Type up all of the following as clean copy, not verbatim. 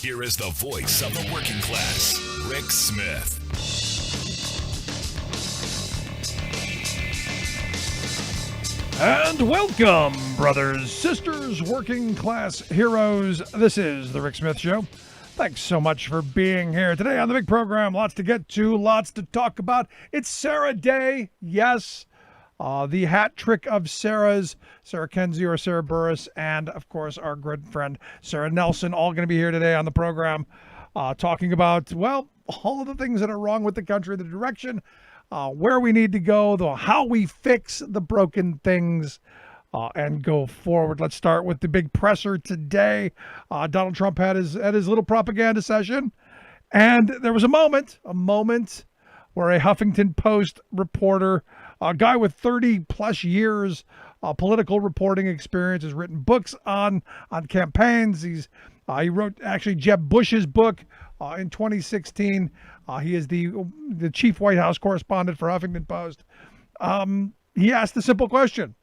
Here is the voice of the working class, Rick Smith. And welcome, brothers, sisters, working class heroes. This is the Rick Smith Show. Thanks so much for being here today on the big program. Lots to get to, lots to talk about. It's Sarah Day. Yes, the hat trick of Sarahs, Sarah Kendzior or Sarah Burris, and, of course, our good friend Sarah Nelson, all going to be here today on the program talking about, well, all of the things that are wrong with the country, the direction, where we need to go, how we fix the broken things and go forward. Let's start with the big presser today. Donald Trump had his little propaganda session, and there was a moment where a Huffington Post reporter, a guy with 30 plus years political reporting experience, has written books on campaigns. He wrote actually Jeb Bush's book in 2016. He is the chief White House correspondent for Huffington Post. He asked the simple question: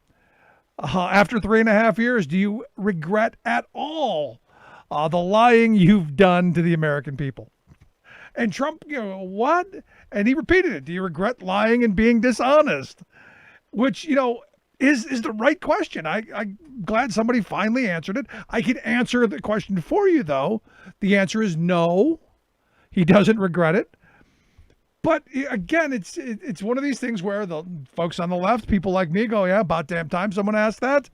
after 3.5 years, do you regret at all the lying you've done to the American people? And Trump, what? And he repeated it. Do you regret lying and being dishonest? Which, is the right question. I'm glad somebody finally answered it. I can answer the question for you, though. The answer is no. He doesn't regret it. But again, it's one of these things where the folks on the left, people like me, go, yeah, about damn time someone asked that.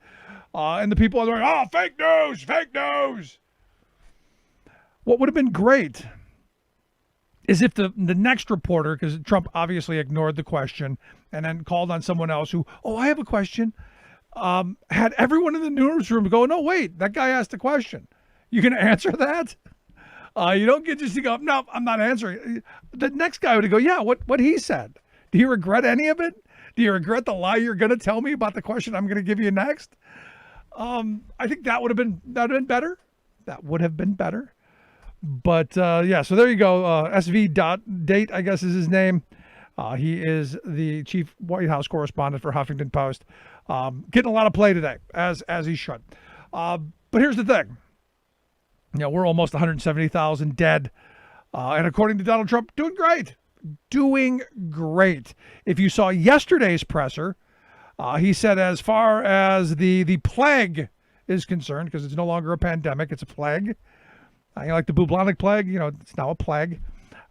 And the people are going, oh, fake news. What would have been great is if the next reporter, because Trump obviously ignored the question and then called on someone else who, I have a question, had everyone in the newsroom go, no, wait, that guy asked a question. You can answer that? You don't get just to go, no, I'm not answering. The next guy would go, yeah, what he said. Do you regret any of it? Do you regret the lie you're going to tell me about the question I'm going to give you next? I think that would have been better. That would have been better. But so there you go. SV. Date, I guess, is his name. He is the chief White House correspondent for Huffington Post. Getting a lot of play today, as he should. But here's the thing. We're almost 170,000 dead. And according to Donald Trump, doing great. If you saw yesterday's presser, he said as far as the plague is concerned, because it's no longer a pandemic, it's a plague. Like the bubonic plague, it's now a plague.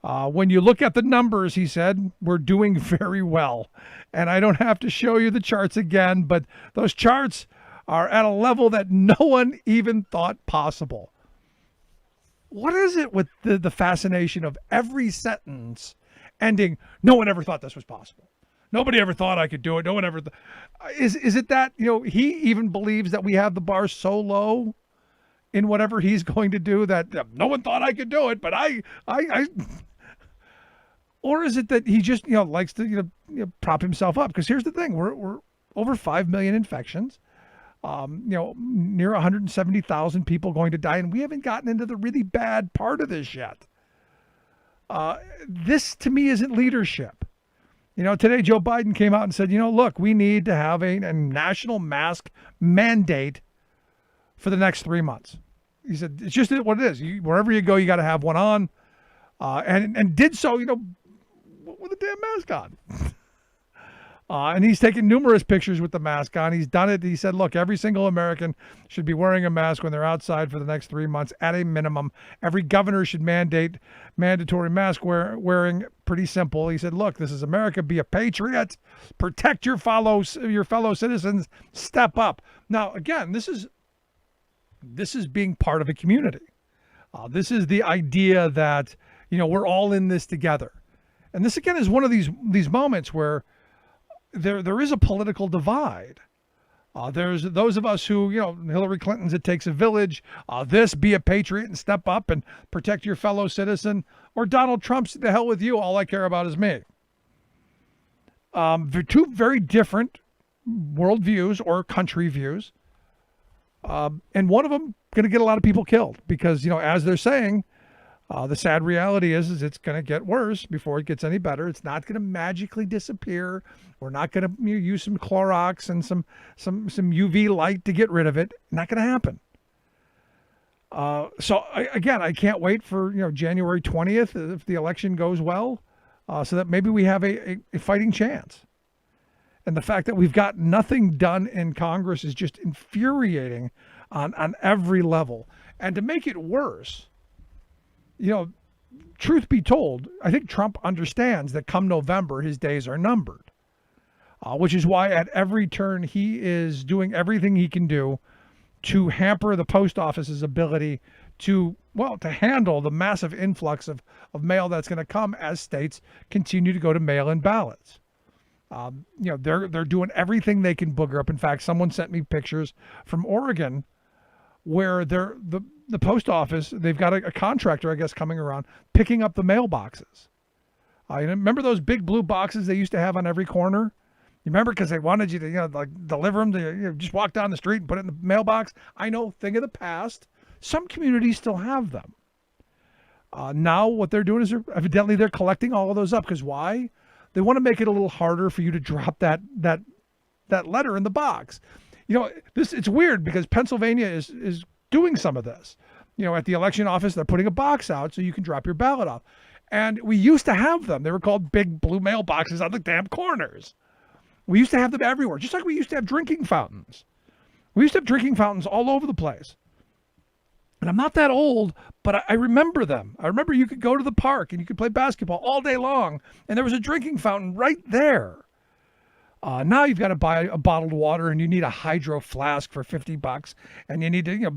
When you look at the numbers, he said, we're doing very well. And I don't have to show you the charts again, but those charts are at a level that no one even thought possible. What is it with the fascination of every sentence ending, no one ever thought this was possible? Nobody ever thought I could do it. No one ever. Is it that, he even believes that we have the bar so low in whatever he's going to do that no one thought I could do it, but I or is it that he just, likes to, prop himself up? Because here's the thing. We're over 5 million infections. Near 170,000 people going to die, and we haven't gotten into the really bad part of this yet. This, to me, isn't leadership. Today Joe Biden came out and said, look, we need to have a national mask mandate for the next 3 months. He said, it's just what it is. Wherever you go, you got to have one on, and did so, with a damn mask on. And he's taken numerous pictures with the mask on. He's done it. He said, look, every single American should be wearing a mask when they're outside for the next 3 months at a minimum. Every governor should mandate mandatory mask wearing. Pretty simple. He said, look, this is America. Be a patriot. Protect your fellow citizens. Step up. Now, again, this is being part of a community. This is the idea that, we're all in this together. And this, again, is one of these moments where there is a political divide. There's those of us who, Hillary Clinton's "it takes a village," be a patriot and step up and protect your fellow citizen, or Donald Trump's "the hell with you, all I care about is me." They're two very different worldviews or country views. And one of them going to get a lot of people killed because, as they're saying, the sad reality is it's going to get worse before it gets any better. It's not going to magically disappear. We're not going to use some Clorox and some UV light to get rid of it. Not going to happen. Again, I can't wait for January 20th if the election goes well, so that maybe we have a fighting chance. And the fact that we've got nothing done in Congress is just infuriating on every level. And to make it worse, truth be told, I think Trump understands that come November, his days are numbered, which is why at every turn he is doing everything he can do to hamper the post office's ability to handle the massive influx of mail that's going to come as states continue to go to mail-in ballots. They're doing everything they can booger up. In fact, someone sent me pictures from Oregon where the post office, they've got a contractor, I guess, coming around picking up the mailboxes. Remember those big blue boxes they used to have on every corner? You remember, because they wanted you to deliver them to just walk down the street and put it in the mailbox. I know, thing of the past. Some communities still have them. Now what they're doing is evidently they're collecting all of those up. Because why? They want to make it a little harder for you to drop that letter in the box. It's weird because Pennsylvania is doing some of this. At the election office, they're putting a box out so you can drop your ballot off. And we used to have them. They were called big blue mailboxes on the damn corners. We used to have them everywhere, just like we used to have drinking fountains. We used to have drinking fountains all over the place. And I'm not that old, but I remember them. I remember you could go to the park and you could play basketball all day long, and there was a drinking fountain right there. Now you've got to buy a bottled water, and you need a hydro flask for $50, and you need to,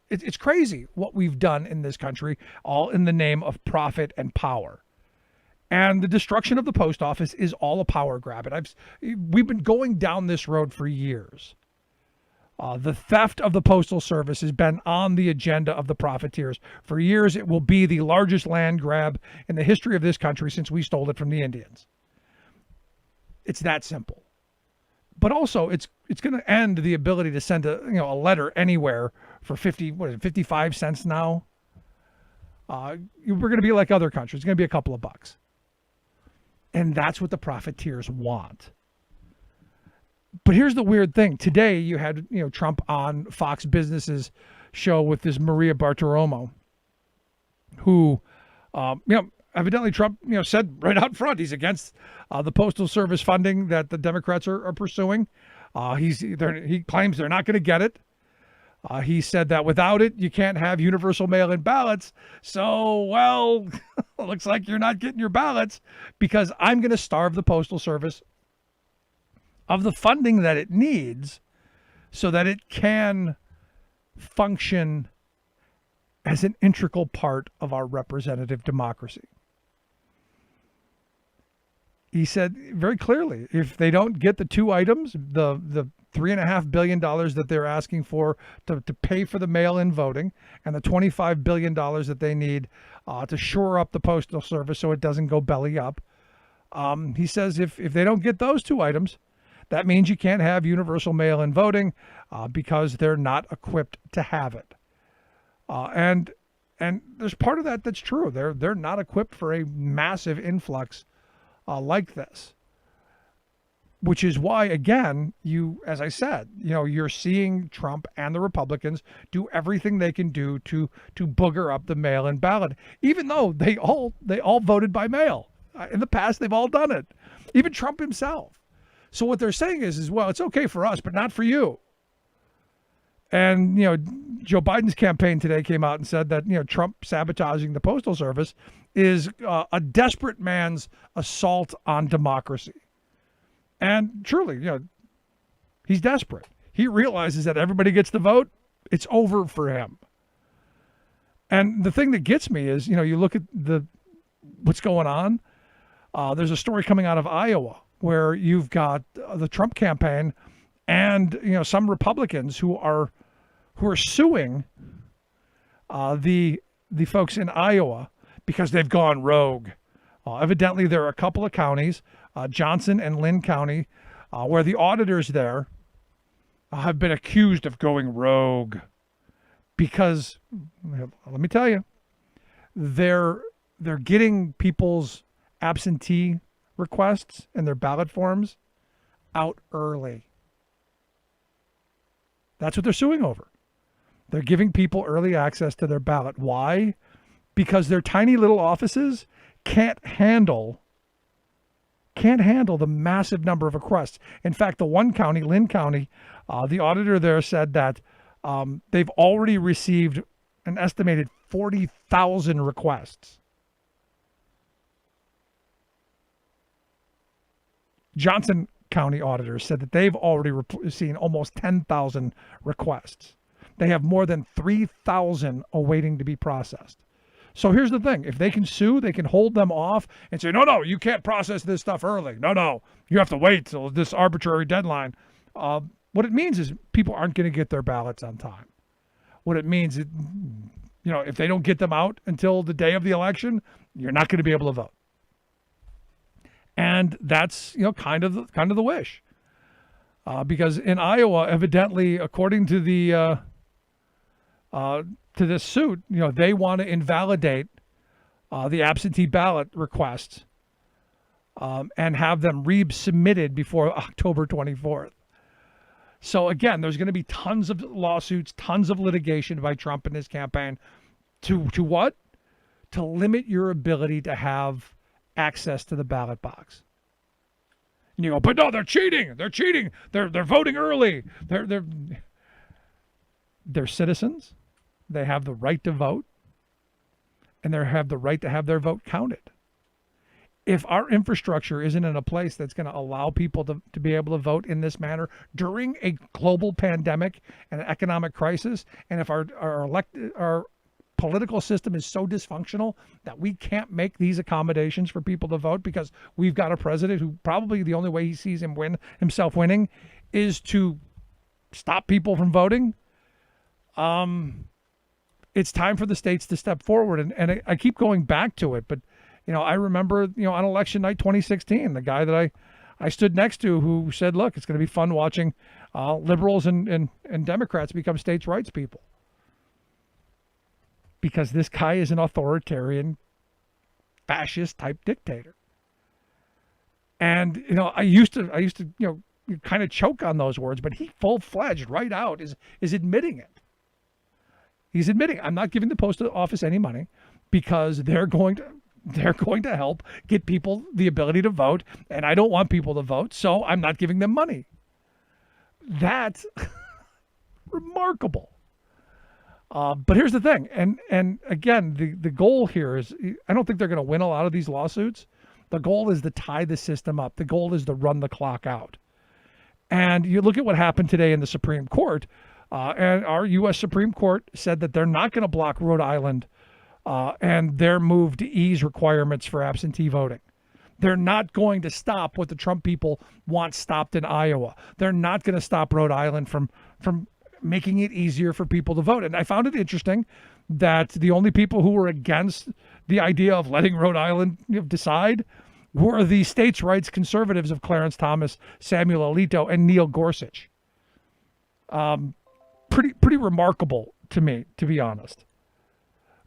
it's crazy what we've done in this country, all in the name of profit and power. And the destruction of the post office is all a power grab. And we've been going down this road for years. The theft of the Postal Service has been on the agenda of the profiteers. For years, it will be the largest land grab in the history of this country since we stole it from the Indians. It's that simple. But also, it's going to end the ability to send a letter anywhere for 55 cents now. We're going to be like other countries. It's going to be a couple of bucks. And that's what the profiteers want. But here's the weird thing. Today you had, Trump on Fox Business's show with this Maria Bartiromo, who, evidently Trump, said right out front he's against the Postal Service funding that the Democrats are pursuing. He claims they're not going to get it. He said that without it, you can't have universal mail-in ballots. So, looks like you're not getting your ballots because I'm going to starve the Postal Service of the funding that it needs so that it can function as an integral part of our representative democracy. He said very clearly, if they don't get the two items, the $3.5 billion that they're asking for to pay for the mail-in voting and the $25 billion that they need to shore up the Postal Service so it doesn't go belly up. He says if they don't get those two items, that means you can't have universal mail-in voting because they're not equipped to have it. And there's part of that that's true. They're not equipped for a massive influx like this. Which is why, again, as I said, you're seeing Trump and the Republicans do everything they can do to booger up the mail-in ballot, even though they all voted by mail. In the past, they've all done it, even Trump himself. So what they're saying is, well, it's okay for us, but not for you. And, Joe Biden's campaign today came out and said that, Trump sabotaging the Postal Service is a desperate man's assault on democracy. And truly, he's desperate. He realizes that everybody gets the vote. It's over for him. And the thing that gets me is, you look at what's going on. There's a story coming out of Iowa where you've got the Trump campaign and, some Republicans who are suing the folks in Iowa because they've gone rogue. Evidently, there are a couple of counties, Johnson and Lynn County, where the auditors there have been accused of going rogue because, let me tell you, they're getting people's absentee requests and their ballot forms out early. That's what they're suing over. They're giving people early access to their ballot. Why? Because their tiny little offices can't handle the massive number of requests. In fact, the one county, Lynn County, the auditor there said that they've already received an estimated 40,000 requests. Johnson County auditors said that they've already seen almost 10,000 requests. They have more than 3,000 awaiting to be processed. So here's the thing. If they can sue, they can hold them off and say, no, you can't process this stuff early. No, you have to wait till this arbitrary deadline. What it means is people aren't going to get their ballots on time. What it means is, if they don't get them out until the day of the election, you're not going to be able to vote. And that's, kind of the wish. Because in Iowa, evidently, according to the to this suit, they want to invalidate the absentee ballot requests and have them resubmitted before October 24th. So again, there's going to be tons of lawsuits, tons of litigation by Trump and his campaign to what? To limit your ability to have access to the ballot box. And you go, but no, they're cheating. They're cheating. They're voting early. They're citizens. They have the right to vote, and they have the right to have their vote counted. If our infrastructure isn't in a place that's going to allow people to be able to vote in this manner during a global pandemic and an economic crisis, and if our political system is so dysfunctional that we can't make these accommodations for people to vote because we've got a president who probably the only way he sees himself winning is to stop people from voting, it's time for the states to step forward. And I keep going back to it, but I remember, on election night 2016, the guy that I stood next to who said, look, it's going to be fun watching liberals and Democrats become states' rights people. Because this guy is an authoritarian, fascist type dictator. And, I used to kind of choke on those words, but he full-fledged right out is admitting it. He's admitting, I'm not giving the post office any money because they're going to help get people the ability to vote, and I don't want people to vote, so I'm not giving them money. That's remarkable. But here's the thing, and again, the goal here is, I don't think they're going to win a lot of these lawsuits. The goal is to tie the system up. The goal is to run the clock out. And you look at what happened today in the Supreme Court, and our U.S. Supreme Court said that they're not going to block Rhode Island and their move to ease requirements for absentee voting. They're not going to stop what the Trump people want stopped in Iowa. They're not going to stop Rhode Island from making it easier for people to vote. And I found it interesting that the only people who were against the idea of letting Rhode Island decide were the states' rights conservatives of Clarence Thomas, Samuel Alito, and Neil Gorsuch. Pretty remarkable to me, to be honest.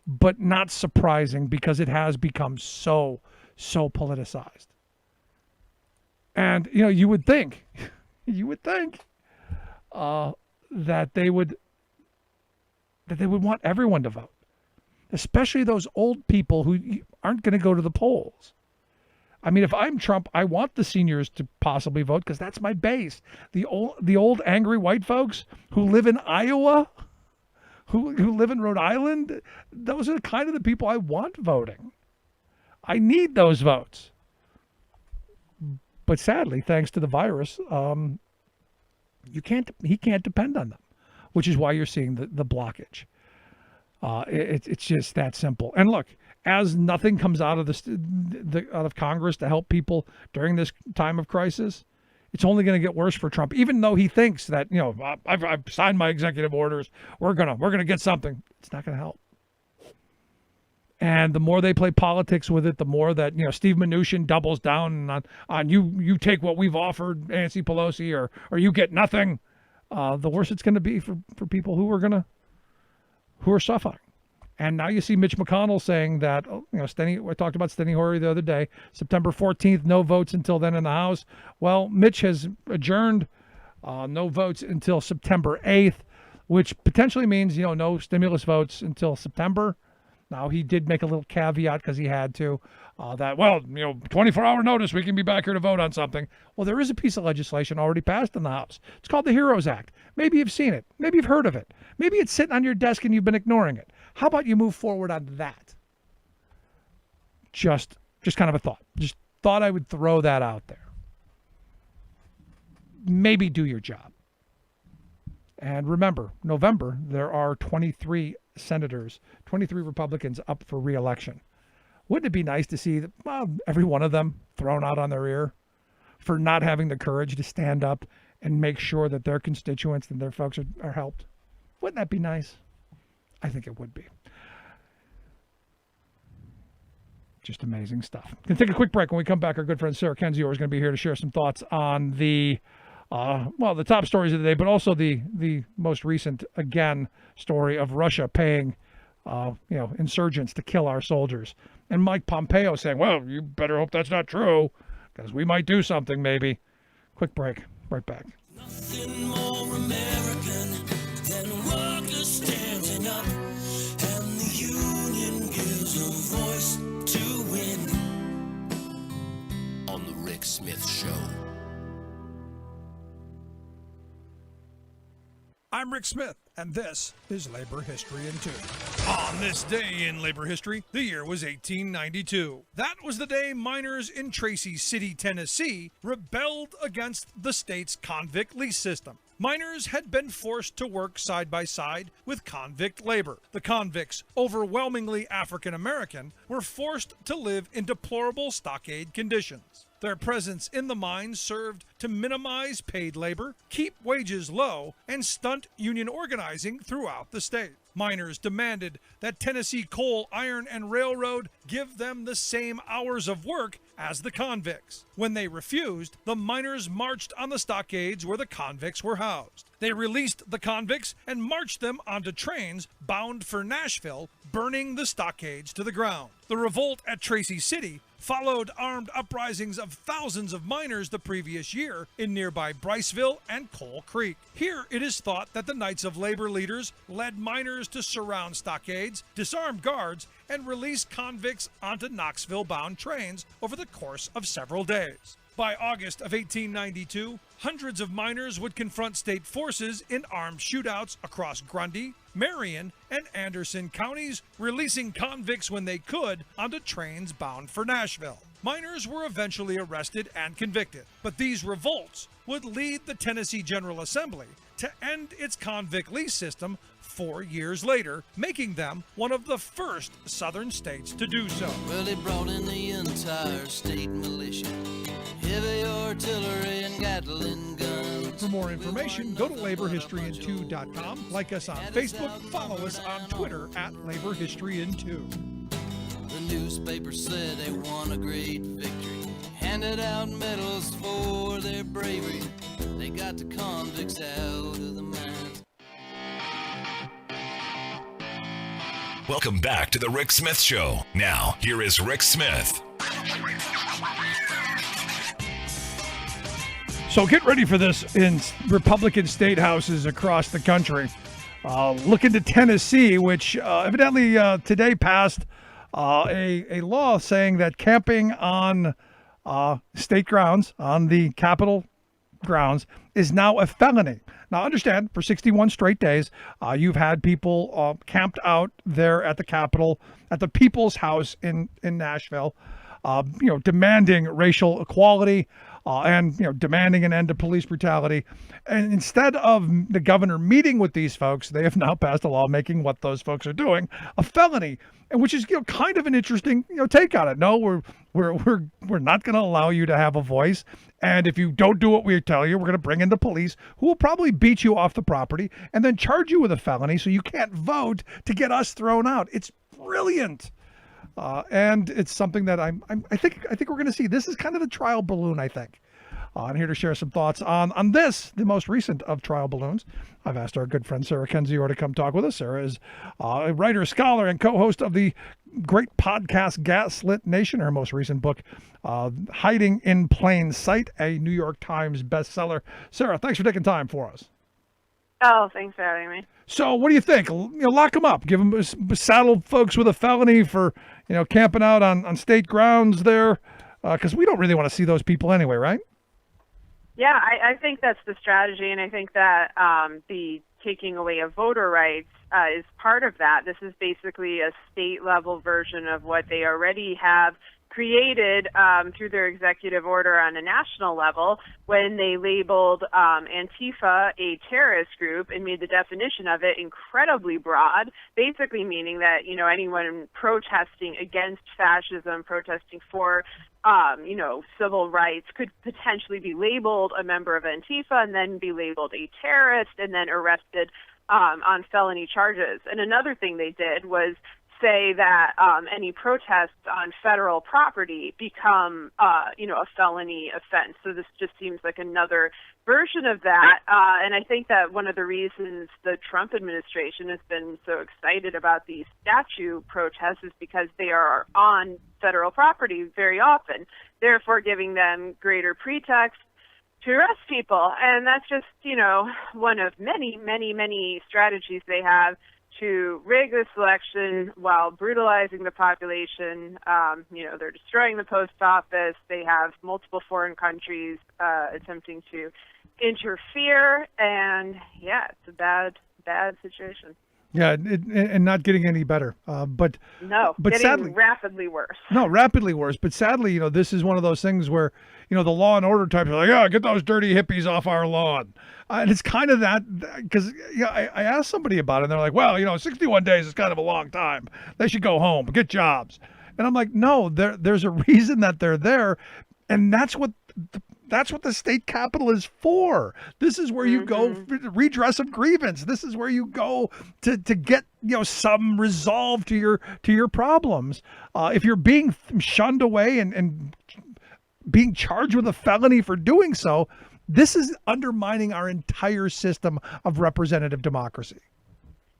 But not surprising because it has become so politicized. And, you would think that they would want everyone to vote, especially those old people who aren't going to go to the polls. I mean, if I'm Trump, I want the seniors to possibly vote because that's my base. The old angry white folks who live in Iowa, who live in Rhode Island, those are kind of the people I want voting. I need those votes. But sadly, thanks to the virus, he can't depend on them, which is why you're seeing the blockage. It's just that simple. And look, as nothing comes out of out of Congress to help people during this time of crisis, it's only going to get worse for Trump. Even though he thinks that I've signed my executive orders, we're gonna get something. It's not going to help. And the more they play politics with it, the more that Steve Mnuchin doubles down on you take what we've offered, Nancy Pelosi, or you get nothing. The worse it's going to be for people who are suffering. And now you see Mitch McConnell saying that, I talked about Steny Hoyer the other day, September 14th, no votes until then in the House. Well, Mitch has adjourned no votes until September 8th. which potentially means, no stimulus votes until September. Now, he did make a little caveat because he had to, that, 24-hour notice, we can be back here to vote on something. Well, there is a piece of legislation already passed in the House. It's called the HEROES Act. Maybe you've seen it. Maybe you've heard of it. Maybe it's sitting on your desk and you've been ignoring it. How about you move forward on that? Just kind of a thought. Just thought I would throw that out there. Maybe do your job. And remember, November, there are 23 senators, 23 Republicans up for re-election. Wouldn't it be nice to see every one of them thrown out on their ear for not having the courage to stand up and make sure that their constituents and their folks are helped? Wouldn't that be nice? I think it would be. Just amazing stuff. Going to take a quick break. When we come back, our good friend Sarah Kendzior is going to be here to share some thoughts on the top stories of the day, but also the most recent, again, story of Russia paying, insurgents to kill our soldiers. And Mike Pompeo saying, well, you better hope that's not true, because we might do something maybe. Quick break. Right back. Nothing more American than workers standing up, and the union gives a voice to win. On the Rick Smith Show. I'm Rick Smith, and this is Labor History in 2. On this day in labor history, the year was 1892. That was the day miners in Tracy City, Tennessee, rebelled against the state's convict lease system. Miners had been forced to work side by side with convict labor. The convicts, overwhelmingly African American, were forced to live in deplorable stockade conditions. Their presence in the mines served to minimize paid labor, keep wages low, and stunt union organizing throughout the state. Miners demanded that Tennessee Coal, Iron, and Railroad give them the same hours of work as the convicts. When they refused, the miners marched on the stockades where the convicts were housed. They released the convicts and marched them onto trains bound for Nashville, burning the stockades to the ground. The revolt at Tracy City followed armed uprisings of thousands of miners the previous year in nearby Briceville and Coal Creek. Here it is thought that the Knights of Labor leaders led miners to surround stockades, disarm guards, and release convicts onto Knoxville-bound trains over the course of several days. By August of 1892, hundreds of miners would confront state forces in armed shootouts across Grundy, Marion, and Anderson counties, releasing convicts when they could onto trains bound for Nashville. Miners were eventually arrested and convicted, but these revolts would lead the Tennessee General Assembly to end its convict lease system 4 years later, making them one of the first southern states to do so. Well, they brought in the entire state militia, heavy artillery and Gatling guns. For more information, go to laborhistoryin2.com, like us on Facebook, follow us on Twitter at laborhistoryin2. The newspaper said they won a great victory, handed out medals for their bravery. They got the convicts out of the mines. Welcome back to the Rick Smith Show. Now, here is Rick Smith. So get ready for this in Republican state houses across the country. Look into Tennessee, which evidently today passed a law saying that camping on state grounds, on the Capitol grounds, is now a felony. Now, understand, for 61 straight days, you've had people camped out there at the Capitol, at the People's House in Nashville, demanding racial equality and demanding an end to police brutality. And instead of the governor meeting with these folks, they have now passed a law making what those folks are doing a felony, and which is kind of an interesting take on it. No, we're not going to allow you to have a voice, and if you don't do what we tell you, we're going to bring in the police, who will probably beat you off the property and then charge you with a felony, so you can't vote to get us thrown out. It's brilliant. And it's something that I think we're going to see. This is kind of the trial balloon, I think. I'm here to share some thoughts on this, the most recent of trial balloons. I've asked our good friend Sarah Kendzior to come talk with us. Sarah is a writer, scholar, and co-host of the great podcast Gaslit Nation. Her most recent book, Hiding in Plain Sight, a New York Times bestseller. Sarah, thanks for taking time for us. Oh, thanks for having me. So what do you think? Lock them up. Give them saddle folks with a felony for camping out on state grounds there, because we don't really want to see those people anyway, right? Yeah, I think that's the strategy, and I think that the taking away of voter rights is part of that. This is basically a state-level version of what they already have created through their executive order on a national level when they labeled Antifa a terrorist group and made the definition of it incredibly broad, basically meaning that, anyone protesting against fascism, protesting for civil rights could potentially be labeled a member of Antifa and then be labeled a terrorist and then arrested on felony charges. And another thing they did was say that any protests on federal property become, a felony offense. So this just seems like another version of that. And I think that one of the reasons the Trump administration has been so excited about these statue protests is because they are on federal property very often, therefore giving them greater pretext to arrest people. And that's just, one of many, many, many strategies they have to rig this election while brutalizing the population. They're destroying the post office. They have multiple foreign countries attempting to interfere. And yeah, it's a bad situation. Yeah, and not getting any better. But getting sadly, rapidly worse. No, rapidly worse. But sadly, the this is one of those things where, the law and order types are like, get those dirty hippies off our lawn. And it's kind of that, because I asked somebody about it, and they're like, well, 61 days is kind of a long time. They should go home, get jobs. And I'm like, no, there's a reason that they're there, and that's what the state capitol is for. This is where you go for redress of grievance. This is where you go to get some resolve to your problems. If you're being shunned away and being charged with a felony for doing so, this is undermining our entire system of representative democracy.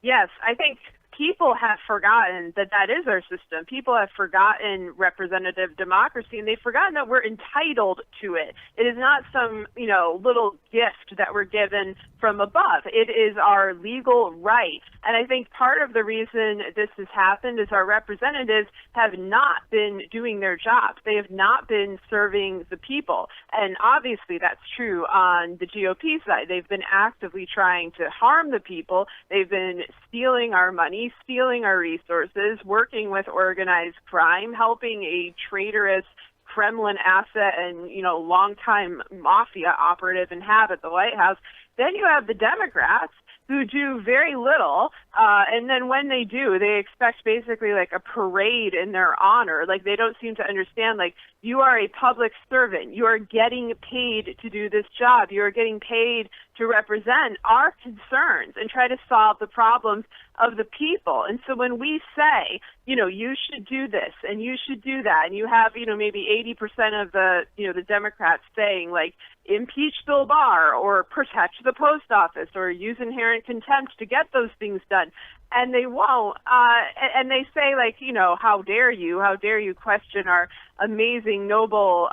Yes, I think people have forgotten that is our system. People have forgotten representative democracy, and they've forgotten that we're entitled to it. It is not some, little gift that we're given from above. It is our legal right. And I think part of the reason this has happened is our representatives have not been doing their jobs. They have not been serving the people. And obviously that's true on the GOP side. They've been actively trying to harm the people. They've been stealing our money, stealing our resources, working with organized crime, helping a traitorous Kremlin asset and, longtime mafia operative inhabit the White House. Then you have the Democrats who do very little, and then when they do, they expect basically like a parade in their honor. Like, they don't seem to understand, like, you are a public servant. You are getting paid to do this job. You are getting paid to represent our concerns and try to solve the problems of the people. And so when we say, you should do this and you should do that, and you have, maybe 80% of the Democrats saying, like, impeach Bill Barr or protect the post office or use inherent contempt to get those things done. And they won't. And they say, like, how dare you question our amazing, noble,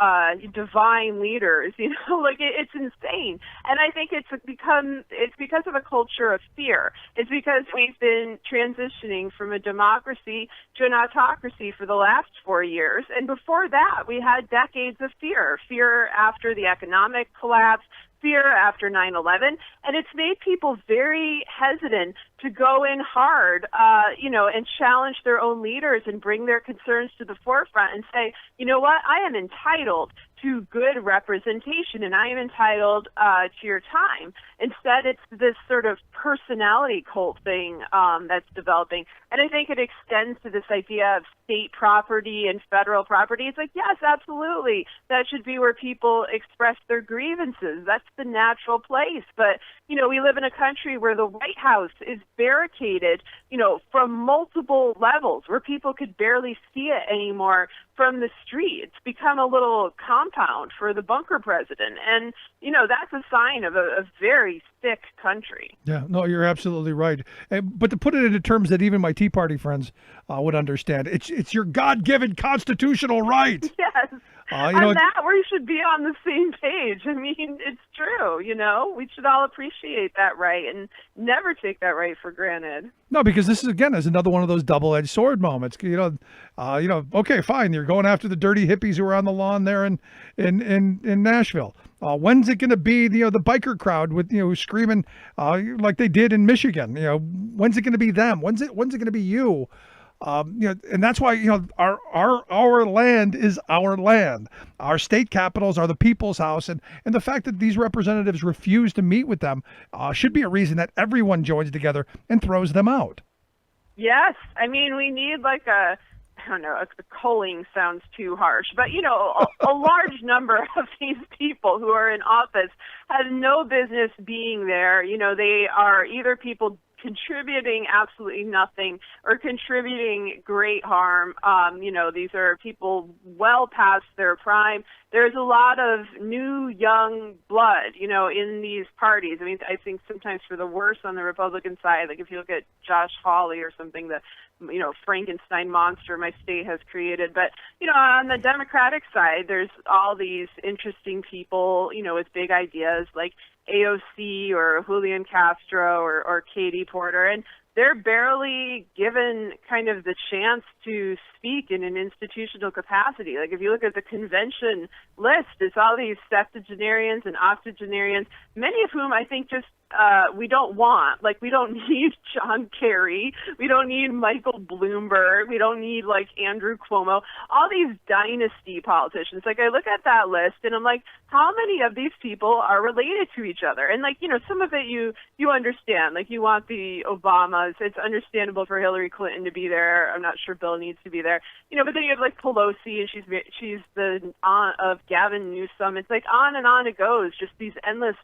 divine leaders? Like, it's insane. And I think it's because of a culture of fear. It's because we've been transitioning from a democracy to an autocracy for the last 4 years. And before that, we had decades of fear after the economic collapse, fear after 9/11, and it's made people very hesitant to go in hard, and challenge their own leaders and bring their concerns to the forefront and say, you know what, I am entitled to good representation and I am entitled to your time. Instead, it's this sort of personality cult thing that's developing. And I think it extends to this idea of state property and federal property. It's like, yes, absolutely. That should be where people express their grievances. That's the natural place. But, we live in a country where the White House is barricaded, from multiple levels, where people could barely see it anymore from the street. It's become a little compound for the bunker president. And, that's a sign of a very sick country. Yeah, no, you're absolutely right. But to put it into terms that even my Tea Party friends would understand, it's your God-given constitutional right. Yes. You know, that we should be on the same page. I mean, it's true. We should all appreciate that right and never take that right for granted. no, because this is another one of those double-edged sword moments. Okay, fine, you're going after the dirty hippies who are on the lawn there in Nashville. When's it going to be the biker crowd with screaming like they did in Michigan? When's it going to be them? When's it going to be you? And that's why our land is our land. Our state capitals are the people's house, and the fact that these representatives refuse to meet with them should be a reason that everyone joins together and throws them out. Yes, I mean we need like a culling sounds too harsh, but a large number of these people who are in office have no business being there. They are either people contributing absolutely nothing or contributing great harm. These are people well past their prime. There's a lot of new, young blood, in these parties. I mean, I think sometimes for the worse on the Republican side, like if you look at Josh Hawley or something, the Frankenstein monster my state has created. But, on the Democratic side, there's all these interesting people, with big ideas like AOC or Julian Castro or Katie Porter, and they're barely given kind of the chance to speak in an institutional capacity. Like if you look at the convention list, it's all these septuagenarians and octogenarians, many of whom I think just we don't want. Like we don't need John Kerry, we don't need Michael Bloomberg, we don't need like Andrew Cuomo, all these dynasty politicians. Like I look at that list and I'm like, how many of these people are related to each other? And like, some of it you understand, like you want the Obamas. It's understandable for Hillary Clinton to be there. I'm not sure Bill needs to be there. But then you have like Pelosi, and she's the aunt of Gavin Newsom. It's like on and on it goes, just these endless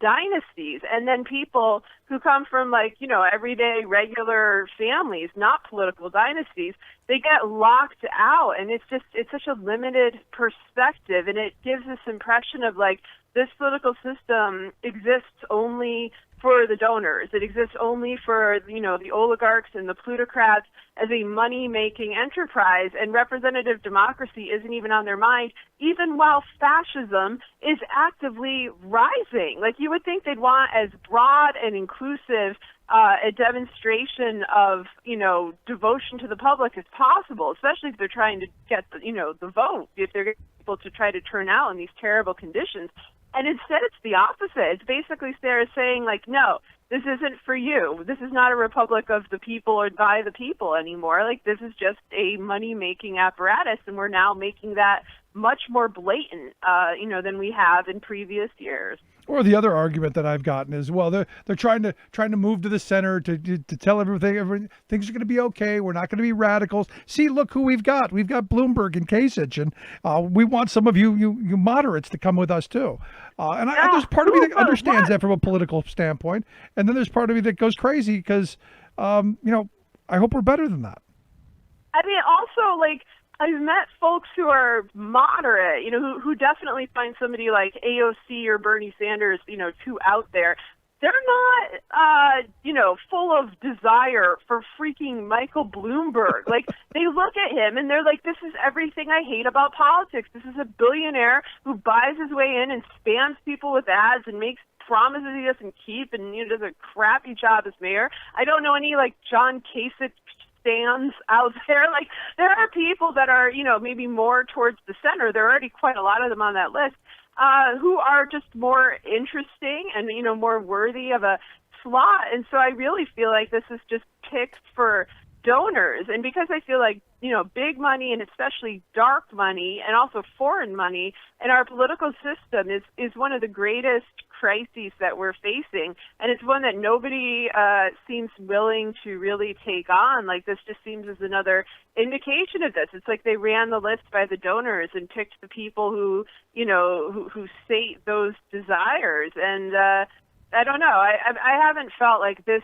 dynasties. And then people who come from like, everyday regular families, not political dynasties, they get locked out. And it's such a limited perspective. And it gives this impression of like this political system exists only for the donors. It exists only for, the oligarchs and the plutocrats as a money-making enterprise, and representative democracy isn't even on their mind, even while fascism is actively rising. Like, you would think they'd want as broad and inclusive a demonstration of, devotion to the public as possible, especially if they're trying to get the vote, if they're getting people to try to turn out in these terrible conditions. And instead, it's the opposite. It's basically Sarah saying, like, no, this isn't for you. This is not a republic of the people or by the people anymore. Like, this is just a money-making apparatus, and we're now making that much more blatant, than we have in previous years. Or the other argument that I've gotten is, well, they're trying to move to the center to tell everything things are going to be okay. We're not going to be radicals. See, look who we've got. We've got Bloomberg and Kasich, and we want some of you moderates to come with us too. And there's part of me that understands that from a political standpoint, and then there's part of me that goes crazy because, I hope we're better than that. I mean, also, like, I've met folks who are moderate, who definitely find somebody like AOC or Bernie Sanders, too out there. They're not, full of desire for freaking Michael Bloomberg. Like, they look at him and they're like, this is everything I hate about politics. This is a billionaire who buys his way in and spams people with ads and makes promises he doesn't keep and does a crappy job as mayor. I don't know any, like, John Kasich stands out there. Like, there are people that are, maybe more towards the center. There are already quite a lot of them on that list, who are just more interesting and, more worthy of a slot. And so I really feel like this is just picked for donors. And because I feel like, big money and especially dark money and also foreign money in our political system is one of the greatest crises that we're facing. And it's one that nobody seems willing to really take on. Like, this just seems as another indication of this. It's like they ran the list by the donors and picked the people who sate those desires. And I don't know. I haven't felt like this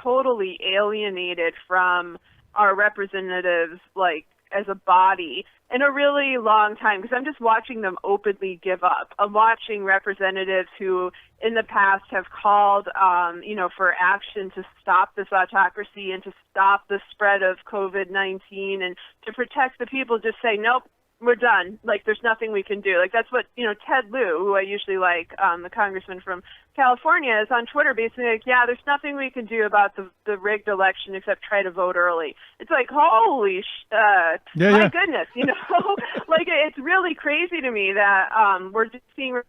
totally alienated from our representatives, like, as a body in a really long time, because I'm just watching them openly give up. I'm watching representatives who in the past have called, for action to stop this autocracy and to stop the spread of COVID-19 and to protect the people just say, nope, we're done. Like, there's nothing we can do. Like, that's what, Ted Lieu, who I usually like, the congressman from California, is on Twitter basically like, yeah, there's nothing we can do about the rigged election except try to vote early. It's like, holy my goodness, like, it's really crazy to me that we're just seeing.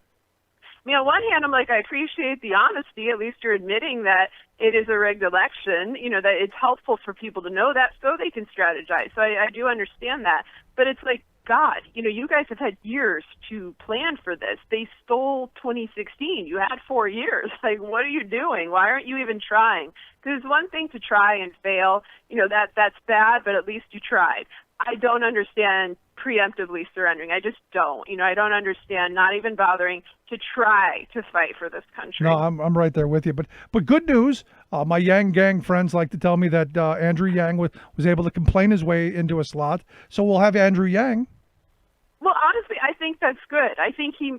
On one hand, I'm like, I appreciate the honesty. At least you're admitting that it is a rigged election, that it's helpful for people to know that so they can strategize. So I do understand that. But it's like, God, you guys have had years to plan for this. They stole 2016. You had 4 years. Like, what are you doing? Why aren't you even trying? Because it's one thing to try and fail. That's bad, but at least you tried. I don't understand preemptively surrendering. I just don't. I don't understand not even bothering to try to fight for this country. No, I'm right there with you. But good news. My Yang gang friends like to tell me that Andrew Yang was able to complain his way into a slot. So we'll have Andrew Yang. Well, honestly, I think that's good. I think he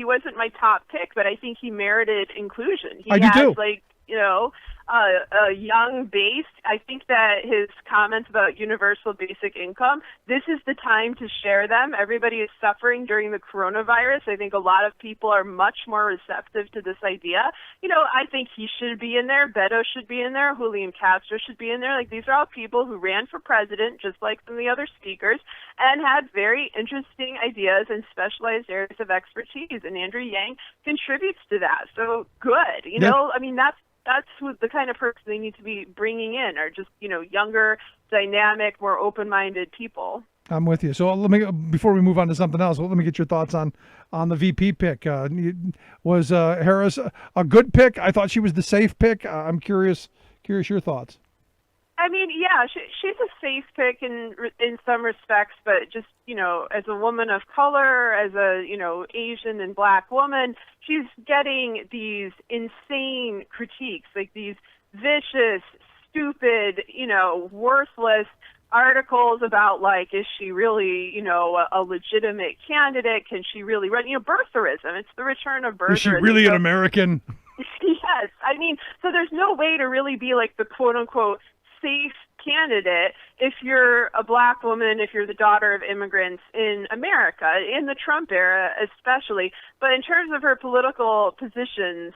wasn't my top pick, but I think he merited inclusion. He I do too. A young base. I think that his comments about universal basic income, this is the time to share them. Everybody is suffering during the coronavirus. I think a lot of people are much more receptive to this idea. I think he should be in there. Beto should be in there. Julian Castro should be in there. Like, these are all people who ran for president, just like some of the other speakers, and had very interesting ideas and specialized areas of expertise. And Andrew Yang contributes to that. So good. That's what the kind of person they need to be bringing in, are just, younger, dynamic, more open-minded people. I'm with you. So before we move on to something else, let me get your thoughts on the VP pick. Was Harris a good pick? I thought she was the safe pick. I'm curious your thoughts. Yeah, she's a safe pick in some respects, but just, as a woman of color, as a, Asian and Black woman, she's getting these insane critiques, like these vicious, stupid, worthless articles about, like, is she really, a legitimate candidate? Can she really run? Birtherism. It's the return of birtherism. Is she really an American? Yes. So there's no way to really be like the quote-unquote safe candidate if you're a Black woman, if you're the daughter of immigrants in America, in the Trump era especially. But in terms of her political positions,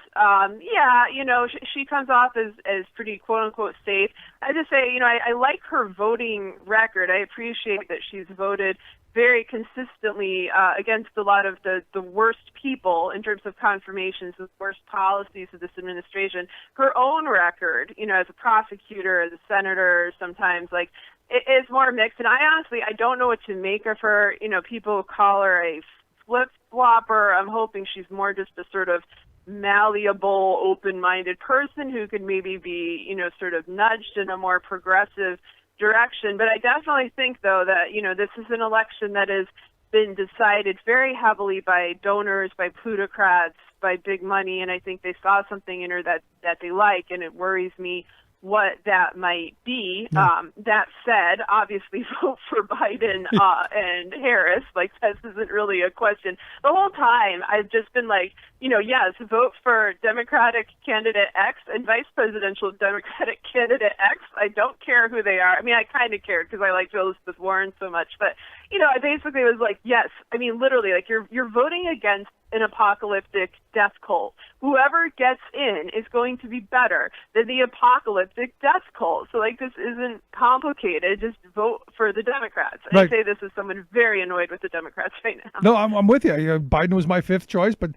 she comes off as pretty quote-unquote safe. I just say, I like her voting record. I appreciate that she's voted very consistently against a lot of the worst people in terms of confirmations, the worst policies of this administration. Her own record, as a prosecutor, as a senator, sometimes, like, it is more mixed. And I don't know what to make of her. People call her a flip-flopper. I'm hoping she's more just a sort of malleable, open-minded person who could maybe be, sort of nudged in a more progressive direction. But I definitely think, though, that, this is an election that has been decided very heavily by donors, by plutocrats, by big money, and I think they saw something in her that they like, and it worries me what that might be. That said, obviously vote for Biden and Harris. Like, this isn't really a question. The whole time I've just been like, yes, vote for Democratic candidate X and vice presidential Democratic candidate X. I don't care who they are. I kind of cared because I liked Elizabeth Warren so much. But, I basically was like, yes. Literally, like, you're voting against an apocalyptic death cult. Whoever gets in is going to be better than the apocalyptic death cult. So, like, this isn't complicated. Just vote for the Democrats. And right. I say this as someone very annoyed with the Democrats right now. No, I'm with you. Biden was my fifth choice, but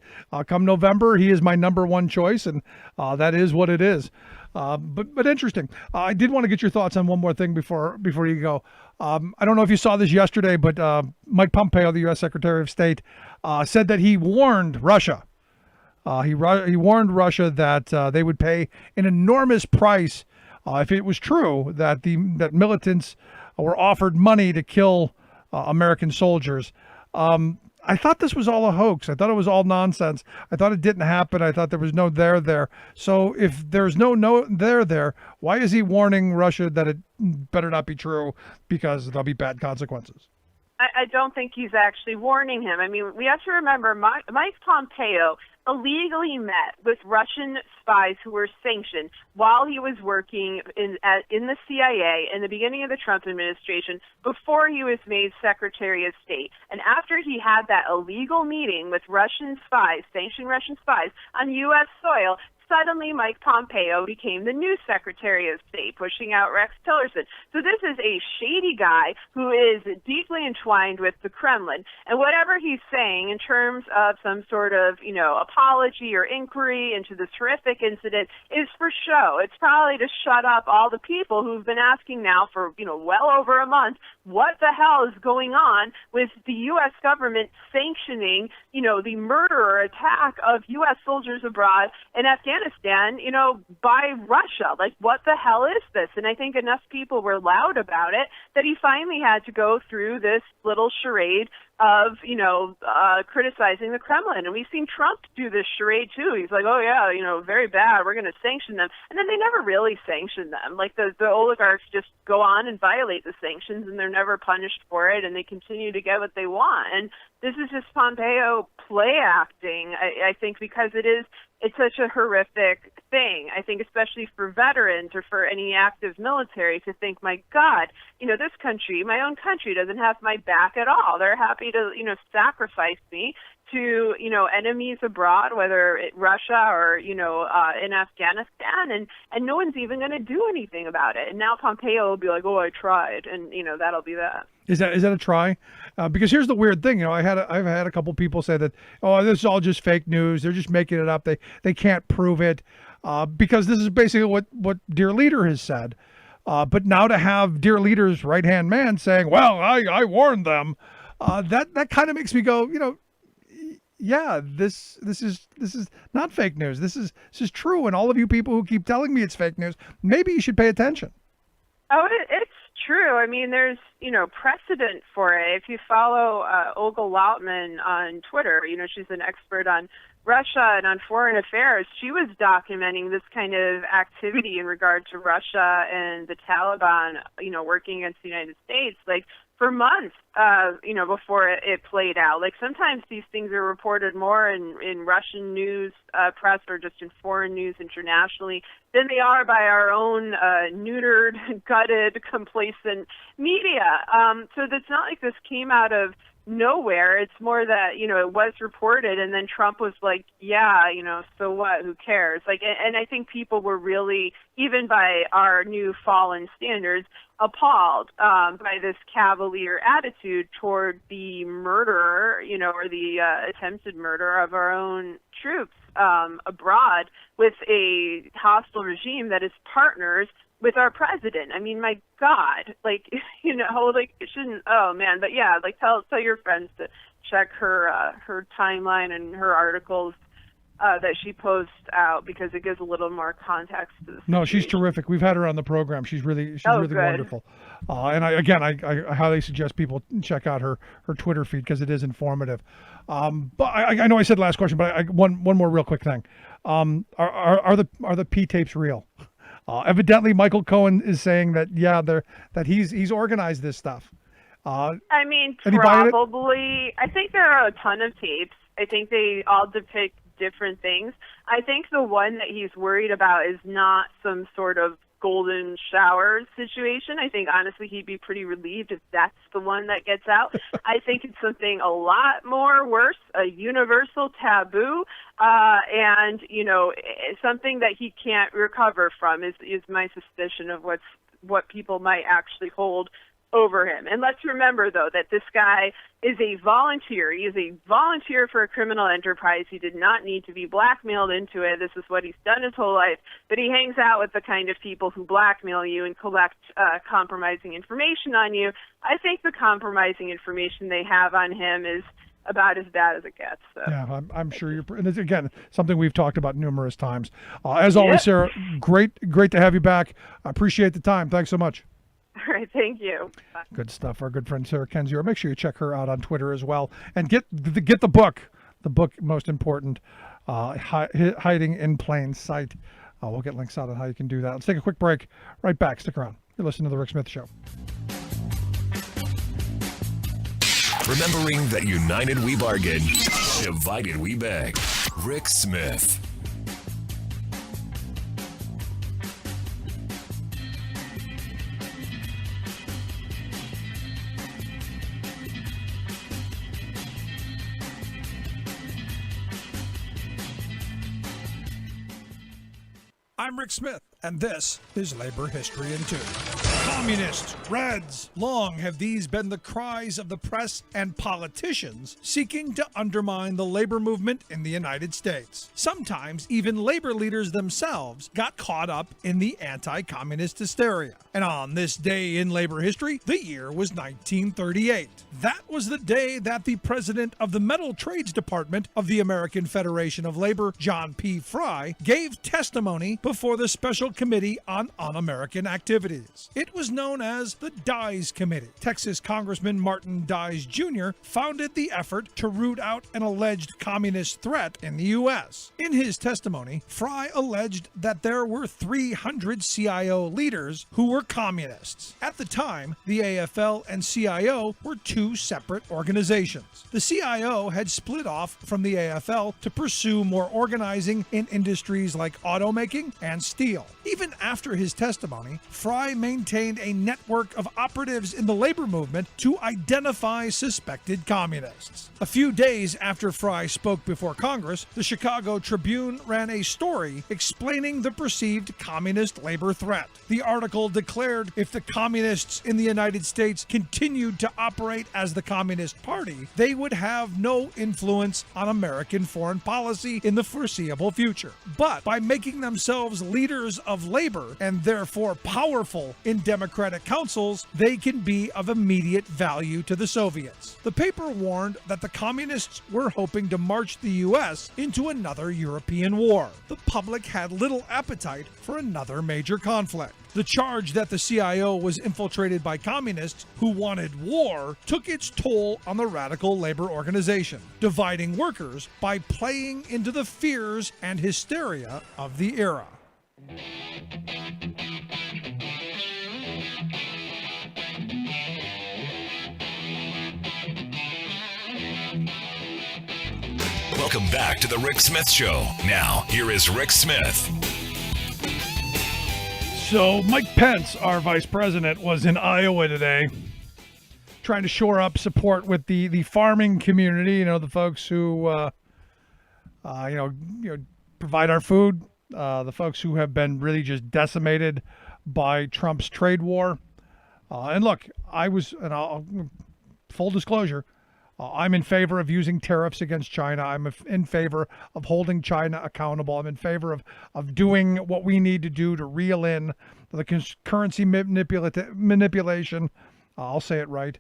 come November, he is my number one choice, and that is what it is. But interesting. I did want to get your thoughts on one more thing before you go. I don't know if you saw this yesterday, but Mike Pompeo, the U.S. Secretary of State, said that he warned Russia. He warned Russia that they would pay an enormous price if it was true that that militants were offered money to kill American soldiers. I thought this was all a hoax. I thought it was all nonsense. I thought it didn't happen. I thought there was no there. So if there's no there, why is he warning Russia that it better not be true because there'll be bad consequences? I don't think he's actually warning him. I mean, we have to remember Mike Pompeo illegally met with Russian spies who were sanctioned while he was working in the CIA in the beginning of the Trump administration before he was made Secretary of State. And after he had that illegal meeting with Russian spies, sanctioned Russian spies, on U.S. soil, suddenly Mike Pompeo became the new Secretary of State, pushing out Rex Tillerson. So this is a shady guy who is deeply entwined with the Kremlin. And whatever he's saying in terms of some sort of, apology or inquiry into this horrific incident is for show. It's probably to shut up all the people who've been asking now for, well over a month, what the hell is going on with the U.S. government sanctioning, the murder or attack of U.S. soldiers abroad in Afghanistan, by Russia. Like, what the hell is this? And I think enough people were loud about it that he finally had to go through this little charade of, criticizing the Kremlin. And we've seen Trump do this charade too. He's like, oh yeah, very bad, we're going to sanction them. And then they never really sanction them. Like the oligarchs just go on and violate the sanctions and they're never punished for it and they continue to get what they want. And this is just Pompeo play acting, I think, because it's such a horrific thing. I think especially for veterans or for any active military to think, my God, this country, my own country, doesn't have my back at all. They're happy to, sacrifice me to, enemies abroad, whether Russia or, in Afghanistan, and no one's even going to do anything about it. And now Pompeo will be like, oh, I tried, and, that'll be that. Is that a try? Because here's the weird thing. I've had a couple people say that, oh, this is all just fake news. They're just making it up. They can't prove it because this is basically what Dear Leader has said. But now to have Dear Leader's right-hand man saying, well, I warned them, that kind of makes me go, yeah, this is not fake news. This is true. And all of you people who keep telling me it's fake news, maybe you should pay attention. Oh, it's true. I mean, there's, precedent for it. If you follow Olga Lautman on Twitter, she's an expert on Russia and on foreign affairs. She was documenting this kind of activity in regard to Russia and the Taliban, working against the United States, like for months, before it played out. Like sometimes these things are reported more in Russian news press or just in foreign news internationally than they are by our own neutered, gutted, complacent media. So it's not like this came out of nowhere. It's more that, it was reported and then Trump was like, yeah, so what, who cares? Like, and I think people were really, even by our new fallen standards, appalled by this cavalier attitude toward the murder, or the attempted murder of our own troops abroad with a hostile regime that is partners with our president. I mean, my God, like, it shouldn't, oh man, but yeah, like tell your friends to check her timeline and her articles that she posts out because it gives a little more context to the situation. No, she's terrific. We've had her on the program. She's really wonderful. And I highly suggest people check out her Twitter feed because it is informative. But I know I said last question, but one more real quick thing. Are the P tapes real? Evidently, Michael Cohen is saying that that he's organized this stuff. I mean, probably. I think there are a ton of tapes. I think they all depict different things. I think the one that he's worried about is not some sort of golden shower situation. I think honestly he'd be pretty relieved if that's the one that gets out. I think it's something a lot more worse, a universal taboo, and something that he can't recover from is my suspicion of what people might actually hold over him. And let's remember, though, that this guy is a volunteer. He is a volunteer for a criminal enterprise. He did not need to be blackmailed into it. This is what he's done his whole life. But he hangs out with the kind of people who blackmail you and collect compromising information on you. I think the compromising information they have on him is about as bad as it gets. So. Yeah, I'm sure and it's, again, something we've talked about numerous times. As always, Sarah, great to have you back. I appreciate the time. Thanks so much. All right, thank you. Bye. Good stuff. Our good friend Sarah Kendzior. Make sure you check her out on Twitter as well, and get the book. The book, most important, Hiding in Plain Sight. We'll get links out on how you can do that. Let's take a quick break. Right back. Stick around. You're listening to The Rick Smith Show. Remembering that united we bargain, divided we beg. Rick Smith. I'm Rick Smith, and this is Labor History in 2. Communists, Reds. Long have these been the cries of the press and politicians seeking to undermine the labor movement in the United States. Sometimes even labor leaders themselves got caught up in the anti-communist hysteria. And on this day in labor history, the year was 1938. That was the day that the president of the Metal Trades Department of the American Federation of Labor, John P. Frye, gave testimony before the Special Committee on Un-American Activities. It was known as the Dies Committee. Texas Congressman Martin Dies Jr. founded the effort to root out an alleged communist threat in the U.S. In his testimony, Frye alleged that there were 300 CIO leaders who were communists. At the time, the AFL and CIO were two separate organizations. The CIO had split off from the AFL to pursue more organizing in industries like automaking and steel. Even after his testimony, Frye maintained a network of operatives in the labor movement to identify suspected communists. A few days after Frye spoke before Congress, the Chicago Tribune ran a story explaining the perceived communist labor threat. The article declared if the communists in the United States continued to operate as the Communist Party, they would have no influence on American foreign policy in the foreseeable future. But by making themselves leaders of labor and therefore powerful in democratic councils, they can be of immediate value to the Soviets. The paper warned that the communists were hoping to march the U.S. into another European war. The public had little appetite for another major conflict. The charge that the CIO was infiltrated by communists who wanted war took its toll on the radical labor organization, dividing workers by playing into the fears and hysteria of the era. Welcome back to the Rick Smith Show. Now, here is Rick Smith. So Mike Pence, our vice president, was in Iowa today trying to shore up support with the farming community, the folks who, provide our food, the folks who have been really just decimated by Trump's trade war. And look, full disclosure, I'm in favor of using tariffs against China. I'm in favor of holding China accountable. I'm in favor of doing what we need to do to reel in the currency manipulation. I'll say it right.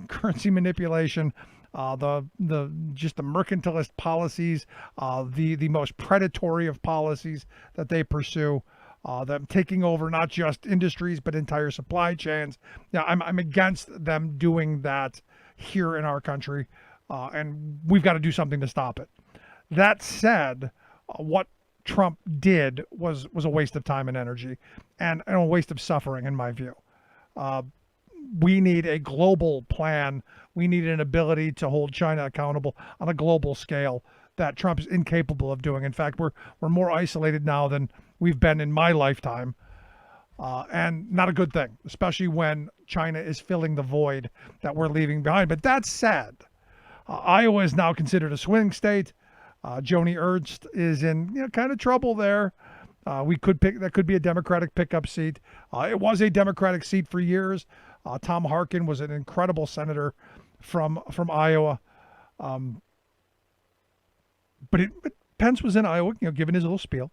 Currency manipulation. The mercantilist policies. The most predatory of policies that they pursue. Them taking over not just industries but entire supply chains. Now, I'm against them doing that here in our country, and we've got to do something to stop it. That said, what Trump did was a waste of time and energy, and a waste of suffering, in my view. We need a global plan. We need an ability to hold China accountable on a global scale that Trump is incapable of doing. In fact, we're more isolated now than we've been in my lifetime. And not a good thing, especially when China is filling the void that we're leaving behind. But that said, Iowa is now considered a swing state. Joni Ernst is in kind of trouble there. That could be a Democratic pickup seat. It was a Democratic seat for years. Tom Harkin was an incredible senator from Iowa. But Pence was in Iowa, giving his little spiel,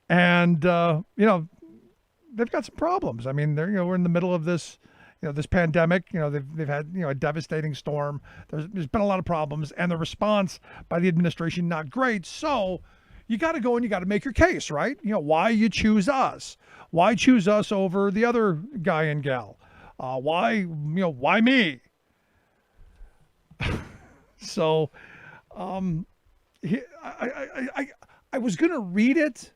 and they've got some problems. I mean, we're in the middle of this, this pandemic. They've had a devastating storm. There's been a lot of problems, and the response by the administration not great. So you got to go and you got to make your case, right? Why you choose us? Why choose us over the other guy and gal? Why me? So, I was gonna read it,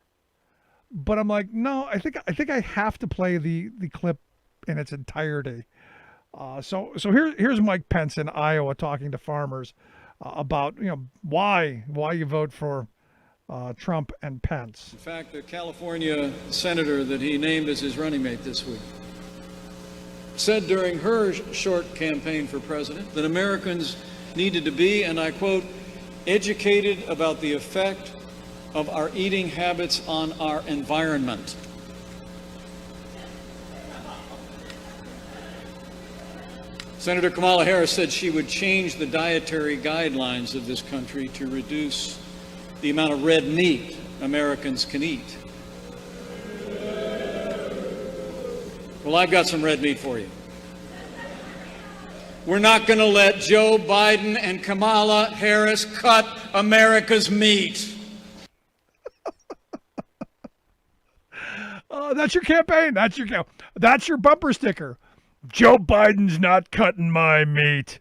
but I'm like, no, I think I have to play the clip in its entirety. So here's Mike Pence in Iowa talking to farmers about why you vote for Trump and Pence. In fact, the California senator that he named as his running mate this week said during her short campaign for president that Americans needed to be, and I quote, educated about the effect of our eating habits on our environment. Senator Kamala Harris said she would change the dietary guidelines of this country to reduce the amount of red meat Americans can eat. Well, I've got some red meat for you. We're not going to let Joe Biden and Kamala Harris cut America's meat. That's your campaign. That's your bumper sticker. Joe Biden's not cutting my meat.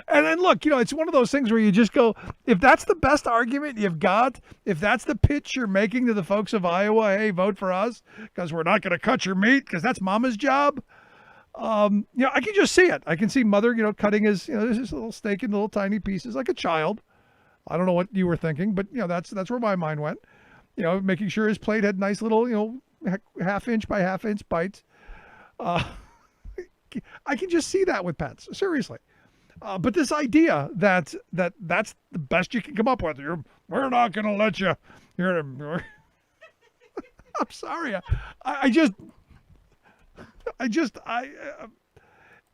And then look, it's one of those things where you just go, if that's the best argument you've got, if that's the pitch you're making to the folks of Iowa, hey, vote for us because we're not going to cut your meat because that's mama's job. I can just see it. I can see mother, cutting his little steak in little tiny pieces like a child. I don't know what you were thinking, but that's where my mind went. Making sure his plate had nice little, half-inch by half-inch bites. I can just see that with Pence, seriously. But this idea that's the best you can come up with. We're not going to let you. I'm sorry.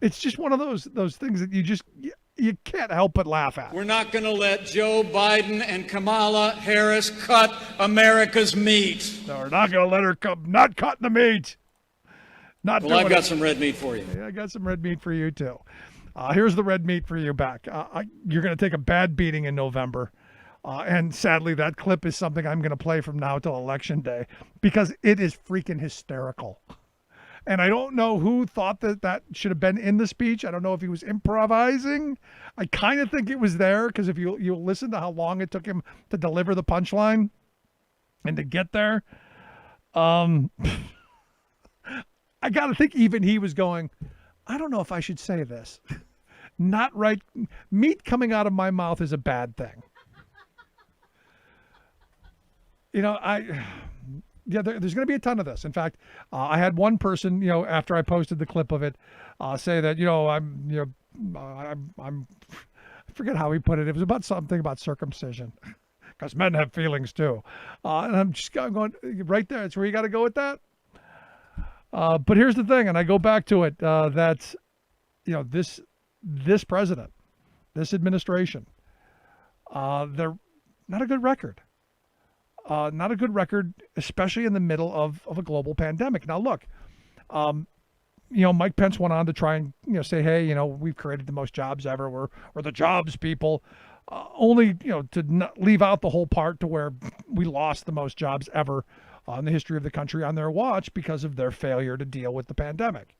It's just one of those things that you can't help but laugh at. We're not going to let Joe Biden and Kamala Harris cut America's meat. No, we're not going to let her not cutting the meat. Well, I've got some red meat for you. Yeah, I got some red meat for you, too. Here's the red meat for you back. You're going to take a bad beating in November. And sadly, that clip is something I'm going to play from now till Election Day because it is freaking hysterical. And I don't know who thought that should have been in the speech. I don't know if he was improvising. I kind of think it was there because if you listen to how long it took him to deliver the punchline and to get there, I got to think even he was going, I don't know if I should say this. Not right. Meat coming out of my mouth is a bad thing. There's going to be a ton of this. In fact, I had one person, after I posted the clip of it, say that, I forget how he put it. It was about something about circumcision because men have feelings too. And I'm just going right there. It's where you got to go with that. But here's the thing, and I go back to it, that, this president, this administration, they're not a good record. Not a good record, especially in the middle of a global pandemic. Now, look, Mike Pence went on to try and, say, hey, we've created the most jobs ever. We're the jobs people, only, to not leave out the whole part to where we lost the most jobs ever in the history of the country on their watch because of their failure to deal with the pandemic,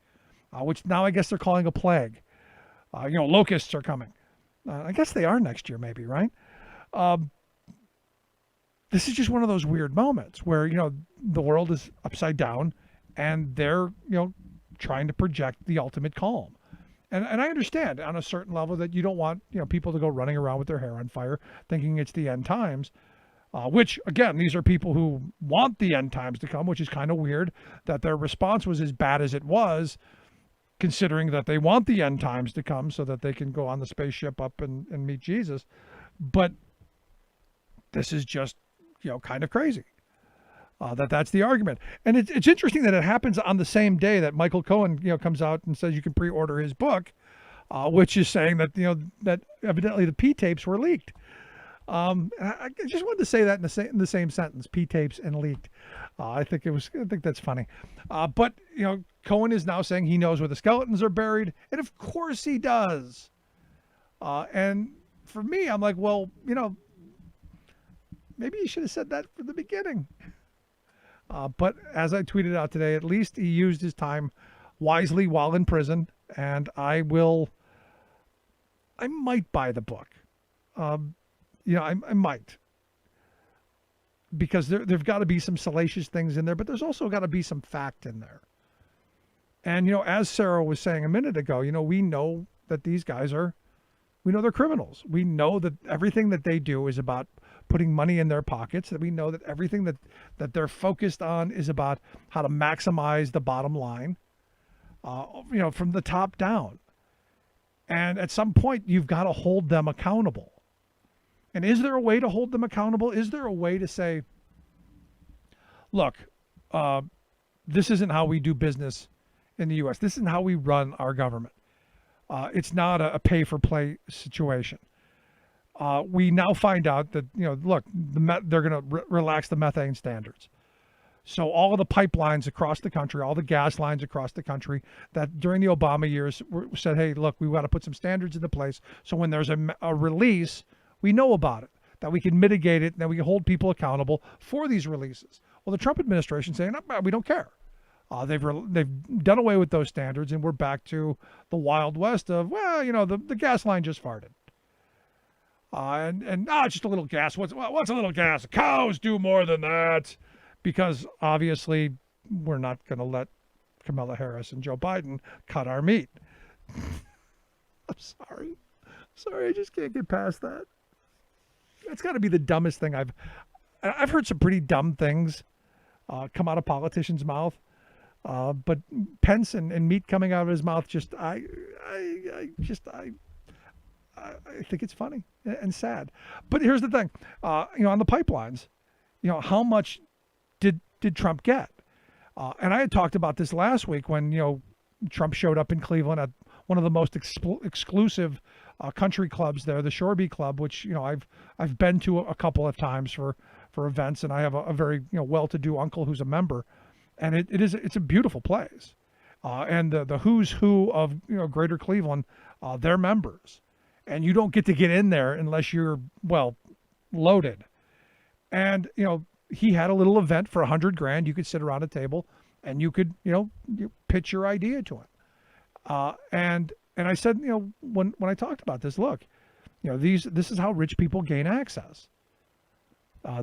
which now I guess they're calling a plague. Locusts are coming. I guess they are next year, maybe, right? This is just one of those weird moments where, the world is upside down and they're, trying to project the ultimate calm. And I understand on a certain level that you don't want, people to go running around with their hair on fire thinking it's the end times. Which, again, these are people who want the end times to come, which is kind of weird that their response was as bad as it was, considering that they want the end times to come so that they can go on the spaceship up and meet Jesus. But this is just, kind of crazy. That's the argument. And it's interesting that it happens on the same day that Michael Cohen, comes out and says you can pre-order his book, which is saying that, that evidently the P tapes were leaked. I just wanted to say that in the same sentence, P tapes and leaked. I think that's funny. But Cohen is now saying he knows where the skeletons are buried, and of course he does. And for me, I'm like, well, maybe you should have said that from the beginning. But as I tweeted out today, at least he used his time wisely while in prison, and I might buy the book. I might, because there've got to be some salacious things in there, but there's also got to be some fact in there. And, as Sarah was saying a minute ago, we know that these guys we know they're criminals. We know that everything that they do is about putting money in their pockets, that we know that everything that they're focused on is about how to maximize the bottom line, from the top down. And at some point, you've got to hold them accountable. And is there a way to hold them accountable? Is there a way to say, look, this isn't how we do business in the U.S. This isn't how we run our government. It's not a pay-for-play situation. We now find out that, look, they're going to relax the methane standards. So all of the pipelines across the country, all the gas lines across the country that during the Obama years said, hey, look, we got to put some standards into place. So when there's a release, we know about it, that we can mitigate it, and that we can hold people accountable for these releases. Well, the Trump administration saying, no, we don't care. They've done away with those standards, and we're back to the Wild West of, the gas line just farted. It's just a little gas. What's a little gas? Cows do more than that. Because obviously we're not going to let Kamala Harris and Joe Biden cut our meat. I'm sorry. I just can't get past that. That's got to be the dumbest thing I've heard some pretty dumb things come out of politicians' mouth. But Pence and meat coming out of his mouth, I think it's funny and sad. But here's the thing, on the pipelines, how much did Trump get? And I had talked about this last week when, Trump showed up in Cleveland at one of the most exclusive country clubs there, the Shoreby Club, which, I've been to a couple of times for events, and I have a very, well-to-do uncle who's a member, and it's a beautiful place. And the who's who of, Greater Cleveland, they're members, and you don't get to get in there unless you're, loaded. And, he had a little event for $100,000. You could sit around a table and you could, you pitch your idea to him. And I said, when I talked about this, look, this is how rich people gain access.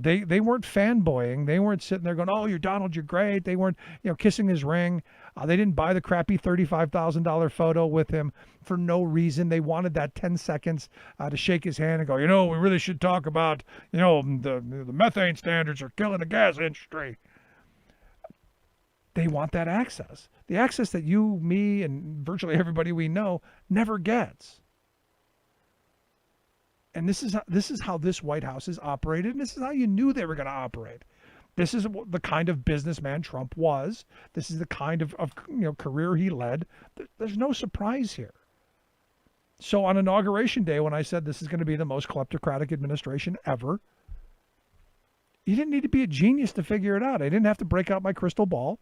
They weren't fanboying. They weren't sitting there going, oh, you're Donald, you're great. They weren't, kissing his ring. They didn't buy the crappy $35,000 photo with him for no reason. They wanted that 10 seconds to shake his hand and go, we really should talk about, the methane standards are killing the gas industry. They want that access. The access that you, me, and virtually everybody we know never gets. And this is how this White House is operated, and this is how you knew they were going to operate. This is the kind of businessman Trump was. This is the kind of career he led. There's no surprise here. So on Inauguration Day, when I said this is going to be the most kleptocratic administration ever, you didn't need to be a genius to figure it out. I didn't have to break out my crystal ball.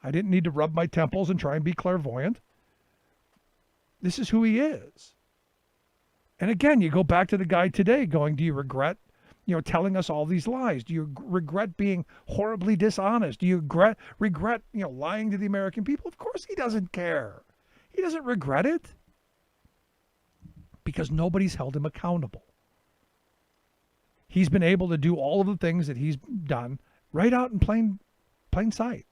I didn't need to rub my temples and try and be clairvoyant. This is who he is. And again, you go back to the guy today going, do you regret, telling us all these lies? Do you regret being horribly dishonest? Do you regret, lying to the American people? Of course he doesn't care. He doesn't regret it because nobody's held him accountable. He's been able to do all of the things that he's done right out in plain sight.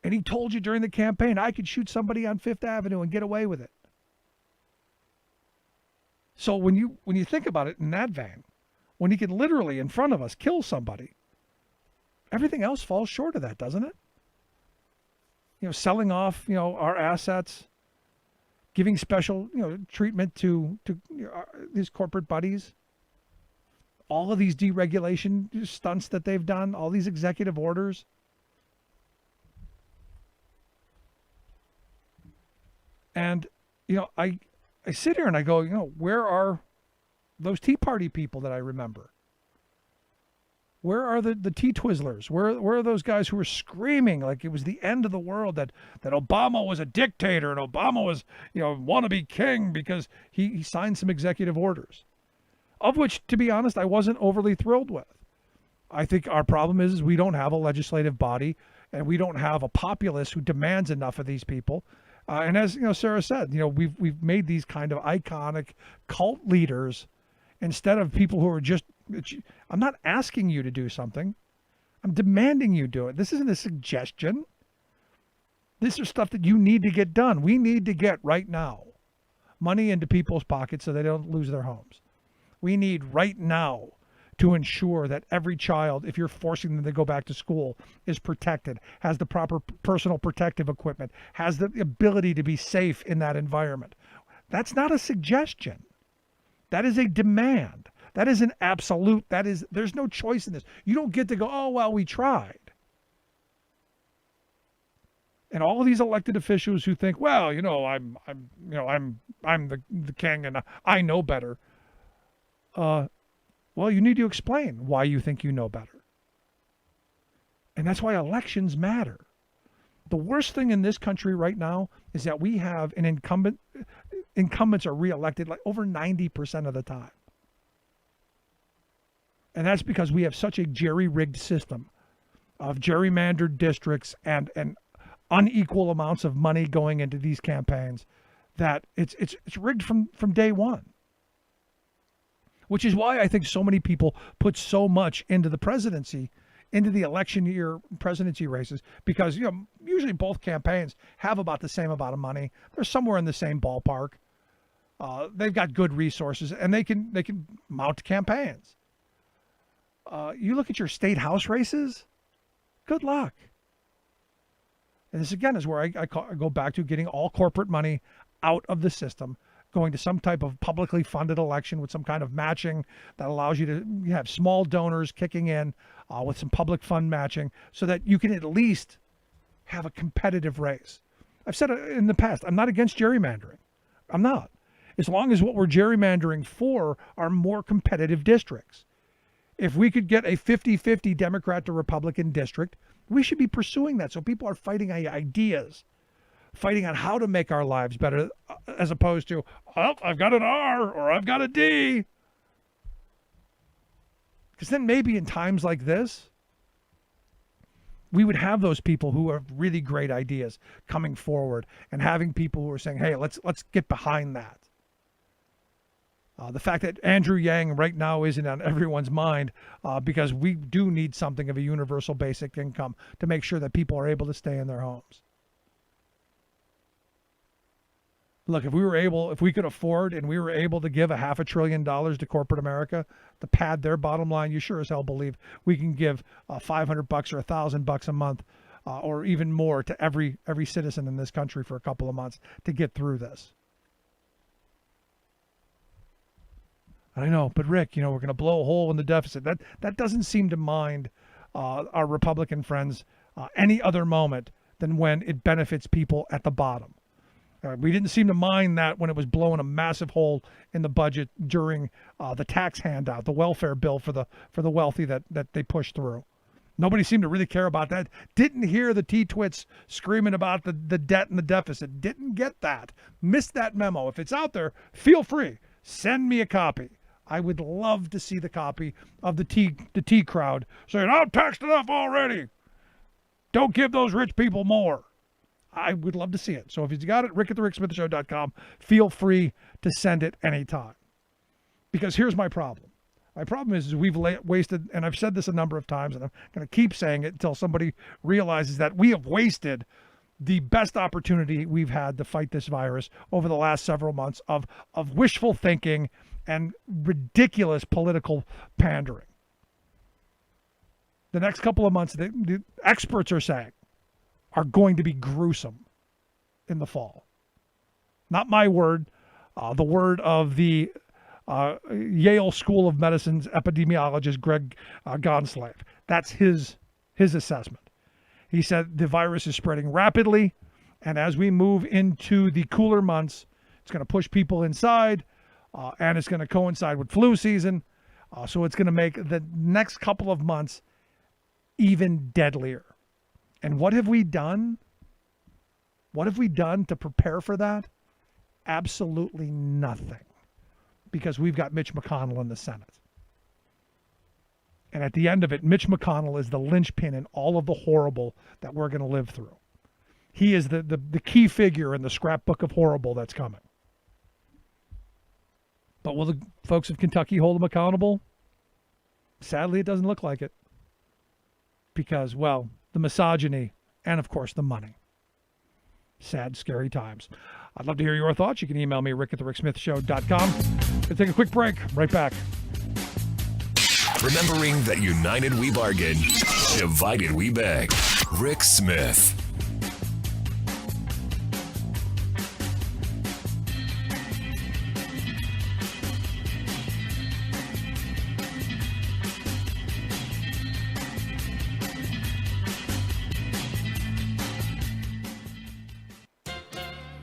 And he told you during the campaign, I could shoot somebody on Fifth Avenue and get away with it. So when you think about it in that vein, when he can literally in front of us kill somebody, everything else falls short of that, doesn't it? Selling off, our assets, giving special, treatment to these corporate buddies, all of these deregulation stunts that they've done, all these executive orders. And, I sit here and I go, where are those Tea Party people that I remember? Where are the tea twizzlers? Where are those guys who were screaming like it was the end of the world, that Obama was a dictator and Obama was, wannabe king because he signed some executive orders, of which, to be honest, I wasn't overly thrilled with. I think our problem is we don't have a legislative body and we don't have a populace who demands enough of these people. And as Sarah said, we've made these kind of iconic cult leaders instead of people who are just. I'm not asking you to do something. I'm demanding you do it. This isn't a suggestion. This is stuff that you need to get done. We need to get right now money into people's pockets so they don't lose their homes. We need right now to ensure that every child, if you're forcing them to go back to school, is protected, has the proper personal protective equipment, has the ability to be safe in that environment. That's not a suggestion. That is a demand. That is an absolute. There's no choice in this. You don't get to go, oh, well, we tried. And all of these elected officials who think, well, I'm the king and I know better. Well, you need to explain why you think you know better. And that's why elections matter. The worst thing in this country right now is that we have an incumbents are reelected like over 90% of the time. And that's because we have such a jerry-rigged system of gerrymandered districts and unequal amounts of money going into these campaigns that it's rigged from day one. Which is why I think so many people put so much into the presidency, into the election year presidency races, because usually both campaigns have about the same amount of money. They're somewhere in the same ballpark. They've got good resources, and they can mount campaigns. You look at your state house races, good luck. And this again is where I go back to getting all corporate money out of the system, going to some type of publicly funded election with some kind of matching that allows you to have small donors kicking in with some public fund matching so that you can at least have a competitive race. I've said it in the past, I'm not against gerrymandering. I'm not. As long as what we're gerrymandering for are more competitive districts. If we could get a 50-50 Democrat to Republican district, we should be pursuing that so people are fighting ideas, fighting on how to make our lives better, as opposed to, oh, I've got an R or I've got a D. Because then maybe in times like this, we would have those people who have really great ideas coming forward and having people who are saying, hey, let's get behind that. The fact that Andrew Yang right now isn't on everyone's mind because we do need something of a universal basic income to make sure that people are able to stay in their homes. Look, if we could afford and we were able to give $500 billion to corporate America to pad their bottom line, you sure as hell believe we can give $500 or $1,000 a month or even more to every citizen in this country for a couple of months to get through this. I know, but Rick, we're going to blow a hole in the deficit. That doesn't seem to mind our Republican friends any other moment than when it benefits people at the bottom. We didn't seem to mind that when it was blowing a massive hole in the budget during the tax handout, the welfare bill for the wealthy that they pushed through. Nobody seemed to really care about that. Didn't hear the T-twits screaming about the debt and the deficit. Didn't get that. Missed that memo. If it's out there, feel free. Send me a copy. I would love to see the copy of the T crowd saying, I'm taxed enough already. Don't give those rich people more. I would love to see it. So if you've got it, rick@thericksmithshow.com, feel free to send it anytime. Because here's my problem. My problem is we've wasted, and I've said this a number of times, and I'm going to keep saying it until somebody realizes that we have wasted the best opportunity we've had to fight this virus over the last several months of wishful thinking and ridiculous political pandering. The next couple of months, the experts are saying, are going to be gruesome in the fall. Not my word, the word of the Yale School of Medicine's epidemiologist, Greg Gonslave. That's his assessment. He said the virus is spreading rapidly, and as we move into the cooler months, it's going to push people inside, and it's going to coincide with flu season, so it's going to make the next couple of months even deadlier. And what have we done? What have we done to prepare for that? Absolutely nothing. Because we've got Mitch McConnell in the Senate. And at the end of it, Mitch McConnell is the linchpin in all of the horrible that we're going to live through. He is the key figure in the scrapbook of horrible that's coming. But will the folks of Kentucky hold him accountable? Sadly, it doesn't look like it. Because, well, the misogyny and, of course, the money. sad, scary times. I'd love to hear your thoughts. You can email me, rick@thericksmithshow.com. We'll take a quick break. Right back. Remembering that united we bargain, divided we beg. Rick Smith.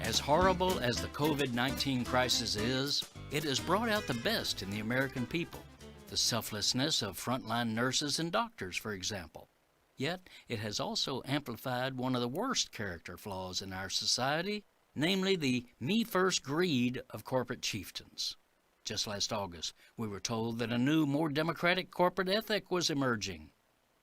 As horrible as the COVID-19 crisis is, it has brought out the best in the American people. The selflessness of frontline nurses and doctors, for example. Yet, it has also amplified one of the worst character flaws in our society, namely the me-first greed of corporate chieftains. Just last August, we were told that a new, more democratic corporate ethic was emerging.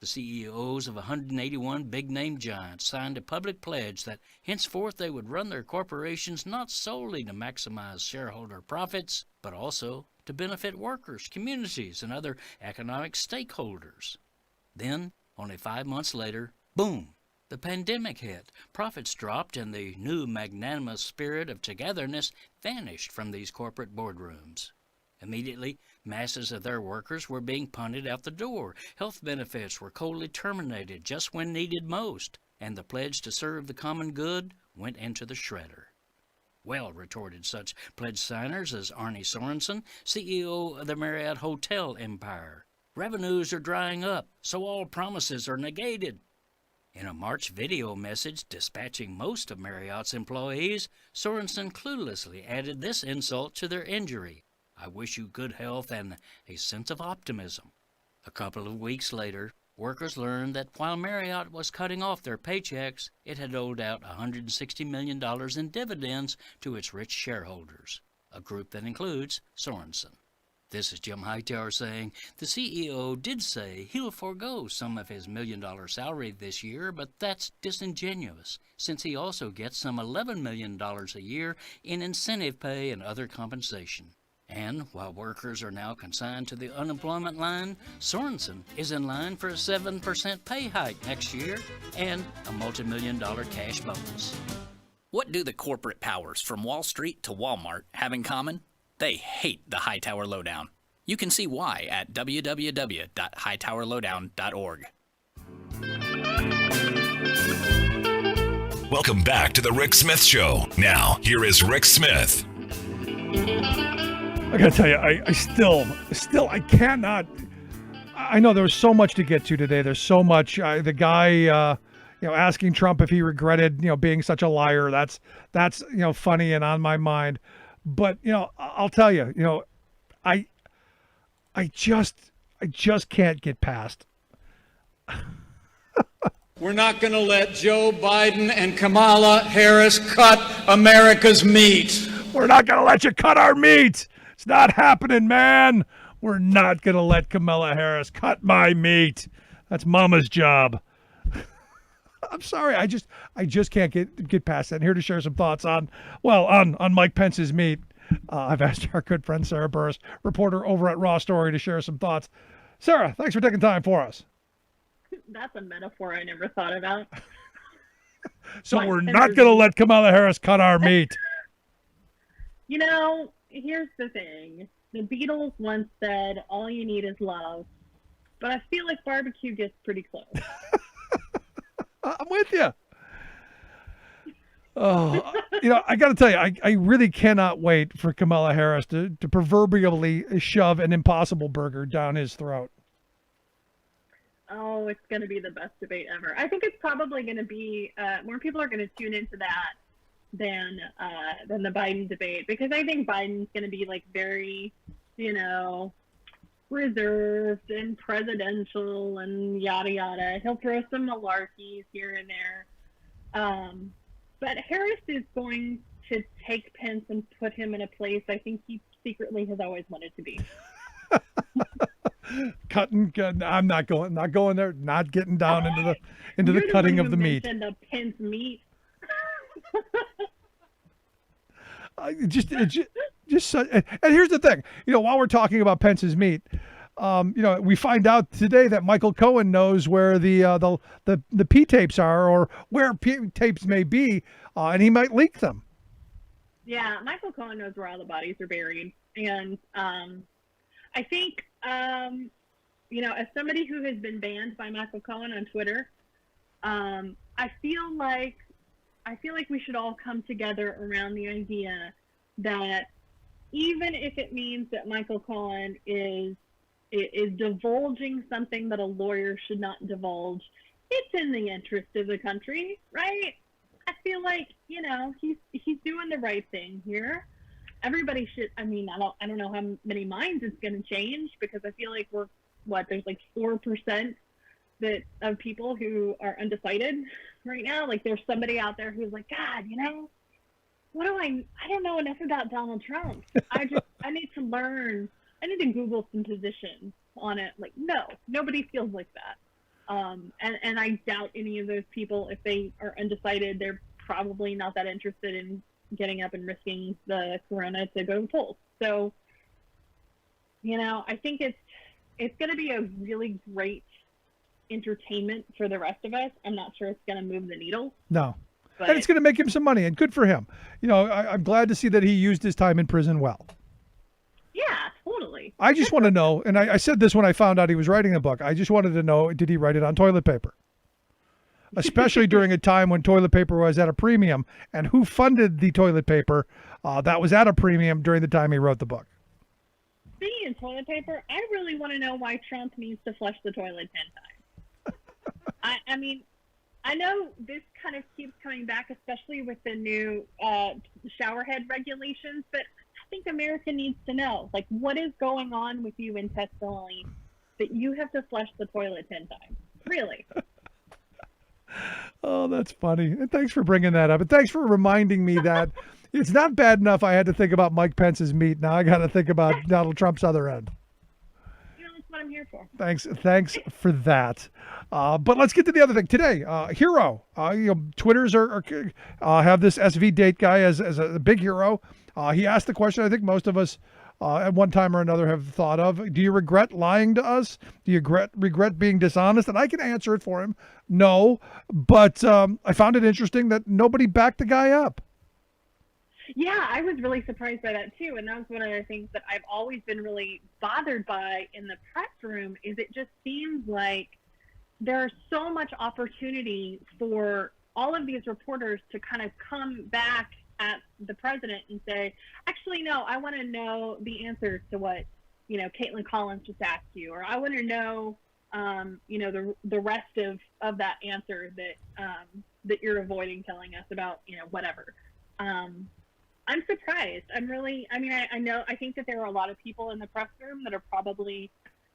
The CEOs of 181 big-name giants signed a public pledge that henceforth they would run their corporations not solely to maximize shareholder profits, but also to benefit workers, communities, and other economic stakeholders. Then, only 5 months later, boom, the pandemic hit. Profits dropped, and the new magnanimous spirit of togetherness vanished from these corporate boardrooms. Immediately, masses of their workers were being punted out the door. Health benefits were coldly terminated just when needed most, and the pledge to serve the common good went into the shredder. Well, retorted such pledge signers as Arne Sorensen, CEO of the Marriott Hotel Empire, revenues are drying up, so all promises are negated. In a March video message dispatching most of Marriott's employees, Sorensen cluelessly added this insult to their injury: I wish you good health and a sense of optimism. A couple of weeks later, workers learned that while Marriott was cutting off their paychecks, it had doled out $160 million in dividends to its rich shareholders, a group that includes Sorensen. This is Jim Hightower saying, the CEO did say he'll forego some of his $1 million salary this year, but that's disingenuous, since he also gets some $11 million a year in incentive pay and other compensation. And while workers are now consigned to the unemployment line, Sorensen is in line for a 7% pay hike next year and a multi-million-dollar cash bonus. What do the corporate powers from Wall Street to Walmart have in common? They hate the Hightower Lowdown. You can see why at www.hightowerlowdown.org. Welcome back to the Rick Smith Show. Now, here is Rick Smith. I gotta tell you, I still, I cannot. I know there was so much to get to today. There's so much. The guy, asking Trump if he regretted, being such a liar. That's funny and on my mind. But I'll tell you, I just can't get past. We're not going to let Joe Biden and Kamala Harris cut America's meat. We're not gonna let you cut our meat. It's not happening, man. We're not going to let Kamala Harris cut my meat. That's Mama's job. I'm sorry. I just can't get past that. And here to share some thoughts on Mike Pence's meat. I've asked our good friend Sarah Burris, reporter over at Raw Story, to share some thoughts. Sarah, thanks for taking time for us. That's a metaphor I never thought about. So we're not going to let Kamala Harris cut our meat. Here's the thing. The Beatles once said, all you need is love. But I feel like barbecue gets pretty close. I'm with you. Oh, I got to tell you, I really cannot wait for Kamala Harris to proverbially shove an Impossible Burger down his throat. Oh, it's going to be the best debate ever. I think it's probably going to be, more people are going to tune into that than the Biden debate, because I think Biden's going to be very, reserved and presidential and yada yada. He'll throw some malarkeys here and there. But Harris is going to take Pence and put him in a place I think he secretly has always wanted to be. Cutting. I'm not going there. Not getting down into the cutting of the meat. The Pence meat. And here's the thing. While we're talking about Pence's meat, we find out today that Michael Cohen knows where the P tapes are, or where P tapes may be, and he might leak them. Yeah, Michael Cohen knows where all the bodies are buried, and I think as somebody who has been banned by Michael Cohen on Twitter, I feel like we should all come together around the idea that even if it means that Michael Cohen is divulging something that a lawyer should not divulge, it's in the interest of the country, right? I feel like, he's doing the right thing here. Everybody should, I don't know how many minds it's going to change, because I feel like there's like 4% of people who are undecided right now. Like, there's somebody out there who's like, God, I don't know enough about Donald Trump. I need to learn. I need to Google some positions on it. Like, no, nobody feels like that. And I doubt any of those people, if they are undecided, they're probably not that interested in getting up and risking the corona to go to the polls. So, I think it's going to be a really great entertainment for the rest of us. I'm not sure it's going to move the needle. No. But And it's going to make him some money, and good for him. I'm glad to see that he used his time in prison well. yeah, totally. I just want to know, and I said this when I found out he was writing a book, I just wanted to know, did he write it on toilet paper? Especially during a time when toilet paper was at a premium, and who funded the toilet paper that was at a premium during the time he wrote the book? Speaking of toilet paper, I really want to know why Trump needs to flush the toilet 10 times. I know this kind of keeps coming back, especially with the new shower head regulations, but I think America needs to know, like, what is going on with you intestinally that you have to flush the toilet 10 times? Really? Oh, that's funny. And thanks for bringing that up. And thanks for reminding me that it's not bad enough I had to think about Mike Pence's meat. Now I got to think about Donald Trump's other end. That's what I'm here for. Thanks for that. But let's get to the other thing today. Hero. Twitters have this SV Date guy as a big hero. He asked the question I think most of us at one time or another have thought of. Do you regret lying to us? Do you regret being dishonest? And I can answer it for him. No, but I found it interesting that nobody backed the guy up. Yeah, I was really surprised by that too. And that was one of the things that I've always been really bothered by in the press room, is it just seems like there's so much opportunity for all of these reporters to kind of come back at the president and say, actually, no, I want to know the answers to what, Caitlin Collins just asked you, or I want to know, the rest of that answer that you're avoiding telling us about, whatever. I'm surprised. I think that there are a lot of people in the press room that are probably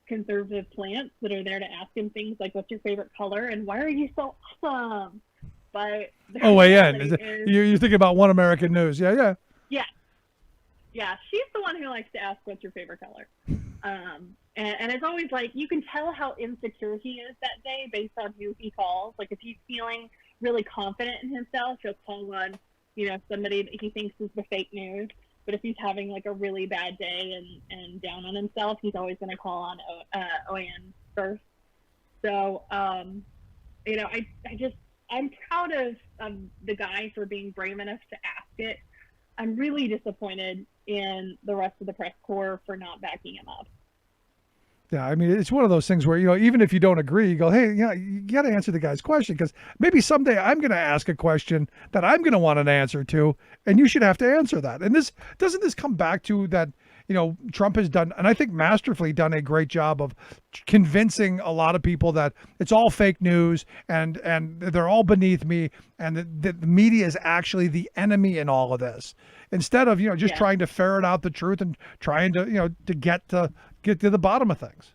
conservative plants that are there to ask him things like, what's your favorite color? And why are you so awesome? But OAN. You're thinking about One American News. Yeah. Yeah, she's the one who likes to ask, what's your favorite color? And it's always like, you can tell how insecure he is that day based on who he calls. Like, if he's feeling really confident in himself, he'll call on, somebody that he thinks is the fake news. But if he's having like a really bad day and down on himself, he's always going to call on OAN first. So, I'm proud of the guy for being brave enough to ask it. I'm really disappointed in the rest of the press corps for not backing him up. Yeah, it's one of those things where, even if you don't agree, you go, hey, you got to answer the guy's question, because maybe someday I'm going to ask a question that I'm going to want an answer to, and you should have to answer that. And doesn't this come back to that, Trump has done, and I think masterfully done, a great job of convincing a lot of people that it's all fake news and they're all beneath me, and the media is actually the enemy in all of this, instead of trying to ferret out the truth and trying to to get to the bottom of things.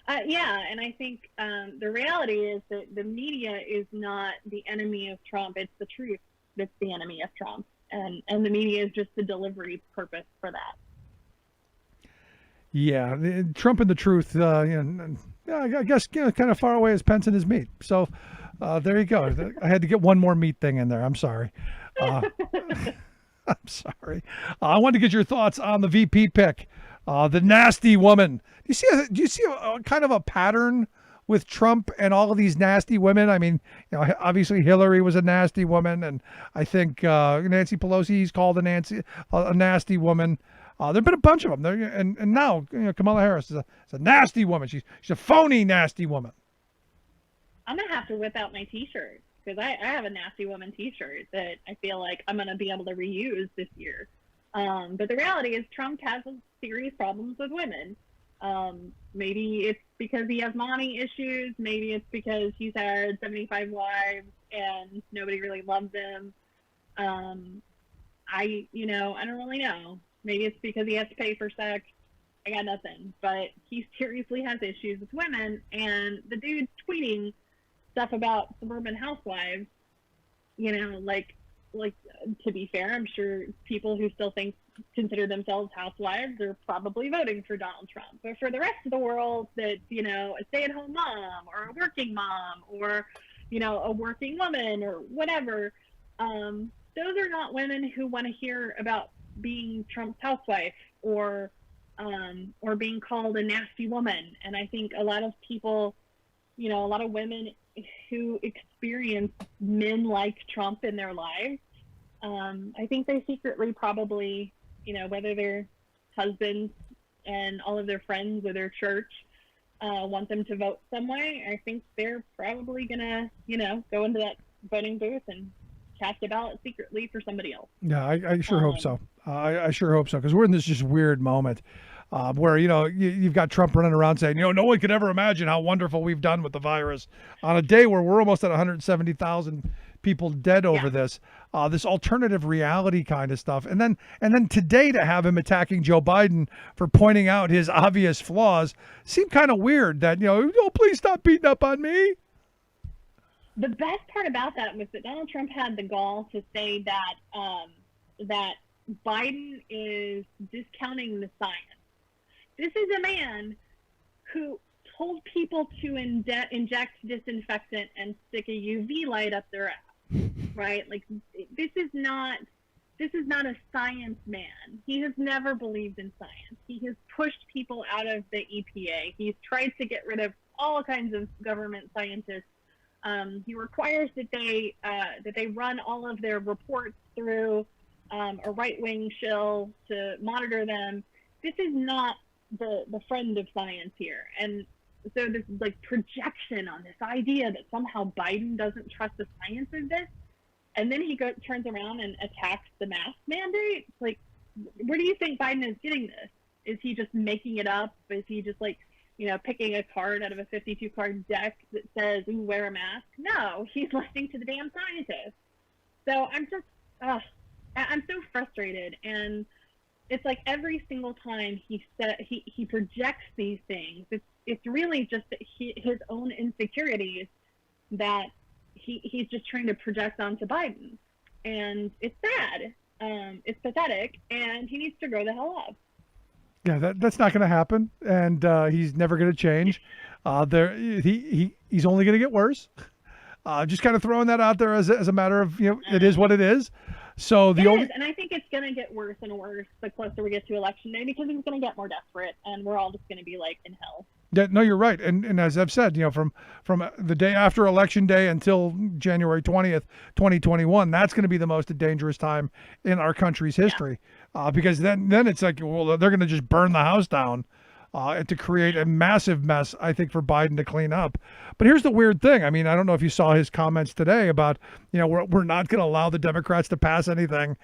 And I think the reality is that the media is not the enemy of Trump. It's the truth that's the enemy of Trump. And the media is just the delivery purpose for that. Yeah, Trump and the truth, I guess kind of far away as Pence and his meat. So there you go. I had to get one more meat thing in there. I'm sorry. I'm sorry. I wanted to get your thoughts on the VP pick. The nasty woman. Do you see a kind of a pattern with Trump and all of these nasty women? I mean, obviously Hillary was a nasty woman, and I think Nancy Pelosi's called a nasty woman. There've been a bunch of them. And now Kamala Harris is a nasty woman. She's a phony nasty woman. I'm gonna have to whip out my T-shirt because I have a nasty woman T-shirt that I feel like I'm gonna be able to reuse this year. But the reality is Trump has some serious problems with women. Maybe it's because he has mommy issues. Maybe it's because he's had 75 wives and nobody really loves him. I don't really know. Maybe it's because he has to pay for sex. I got nothing. But he seriously has issues with women. And the dude's tweeting stuff about suburban housewives, like to be fair, I'm sure people who still consider themselves housewives are probably voting for Donald Trump. But for the rest of the world that's, a stay-at-home mom or a working mom or, a working woman or whatever, those are not women who want to hear about being Trump's housewife or being called a nasty woman. And I think a lot of people, a lot of women who experience men like Trump in their lives, I think they secretly probably, whether their husbands and all of their friends or their church want them to vote some way, I think they're probably gonna, go into that voting booth and cast a ballot secretly for somebody else. Yeah, I sure hope so. I sure hope so, because we're in this just weird moment where, you've got Trump running around saying, no one could ever imagine how wonderful we've done with the virus on a day where we're almost at 170,000 people dead over this alternative reality kind of stuff. And then today to have him attacking Joe Biden for pointing out his obvious flaws seemed kind of weird that, please stop beating up on me. The best part about that was that Donald Trump had the gall to say that that Biden is discounting the science. This is a man who told people to inject disinfectant and stick a UV light up their ass, right? Like this is not a science man. He has never believed in science. He has pushed people out of the EPA. He's tried to get rid of all kinds of government scientists. He requires that they run all of their reports through a right-wing shill to monitor them. This is not the friend of science here. And so this like projection on this idea that somehow Biden doesn't trust the science of this, and then he turns around and attacks the mask mandate. Like, where do you think Biden is getting this? Is he just making it up? Is he just picking a card out of a 52-card deck that says, ooh, wear a mask? No, he's listening to the damn scientists. So I'm so frustrated. And it's like every single time he projects these things, it's really just his own insecurities that he's just trying to project onto Biden. And it's sad. It's pathetic. And he needs to grow the hell up. Yeah, that's not going to happen, and he's never going to change. He's only going to get worse. Just kind of throwing that out there as a matter of it is what it is. So and I think it's going to get worse and worse the closer we get to election day, because he's going to get more desperate, and we're all just going to be like in hell. Yeah, no, you're right, and as I've said, from the day after election day until January 20th, 2021, that's going to be the most dangerous time in our country's history, because then it's like, well, they're going to just burn the house down, and to create a massive mess, I think, for Biden to clean up. But here's the weird thing. I mean, I don't know if you saw his comments today about, we're not going to allow the Democrats to pass anything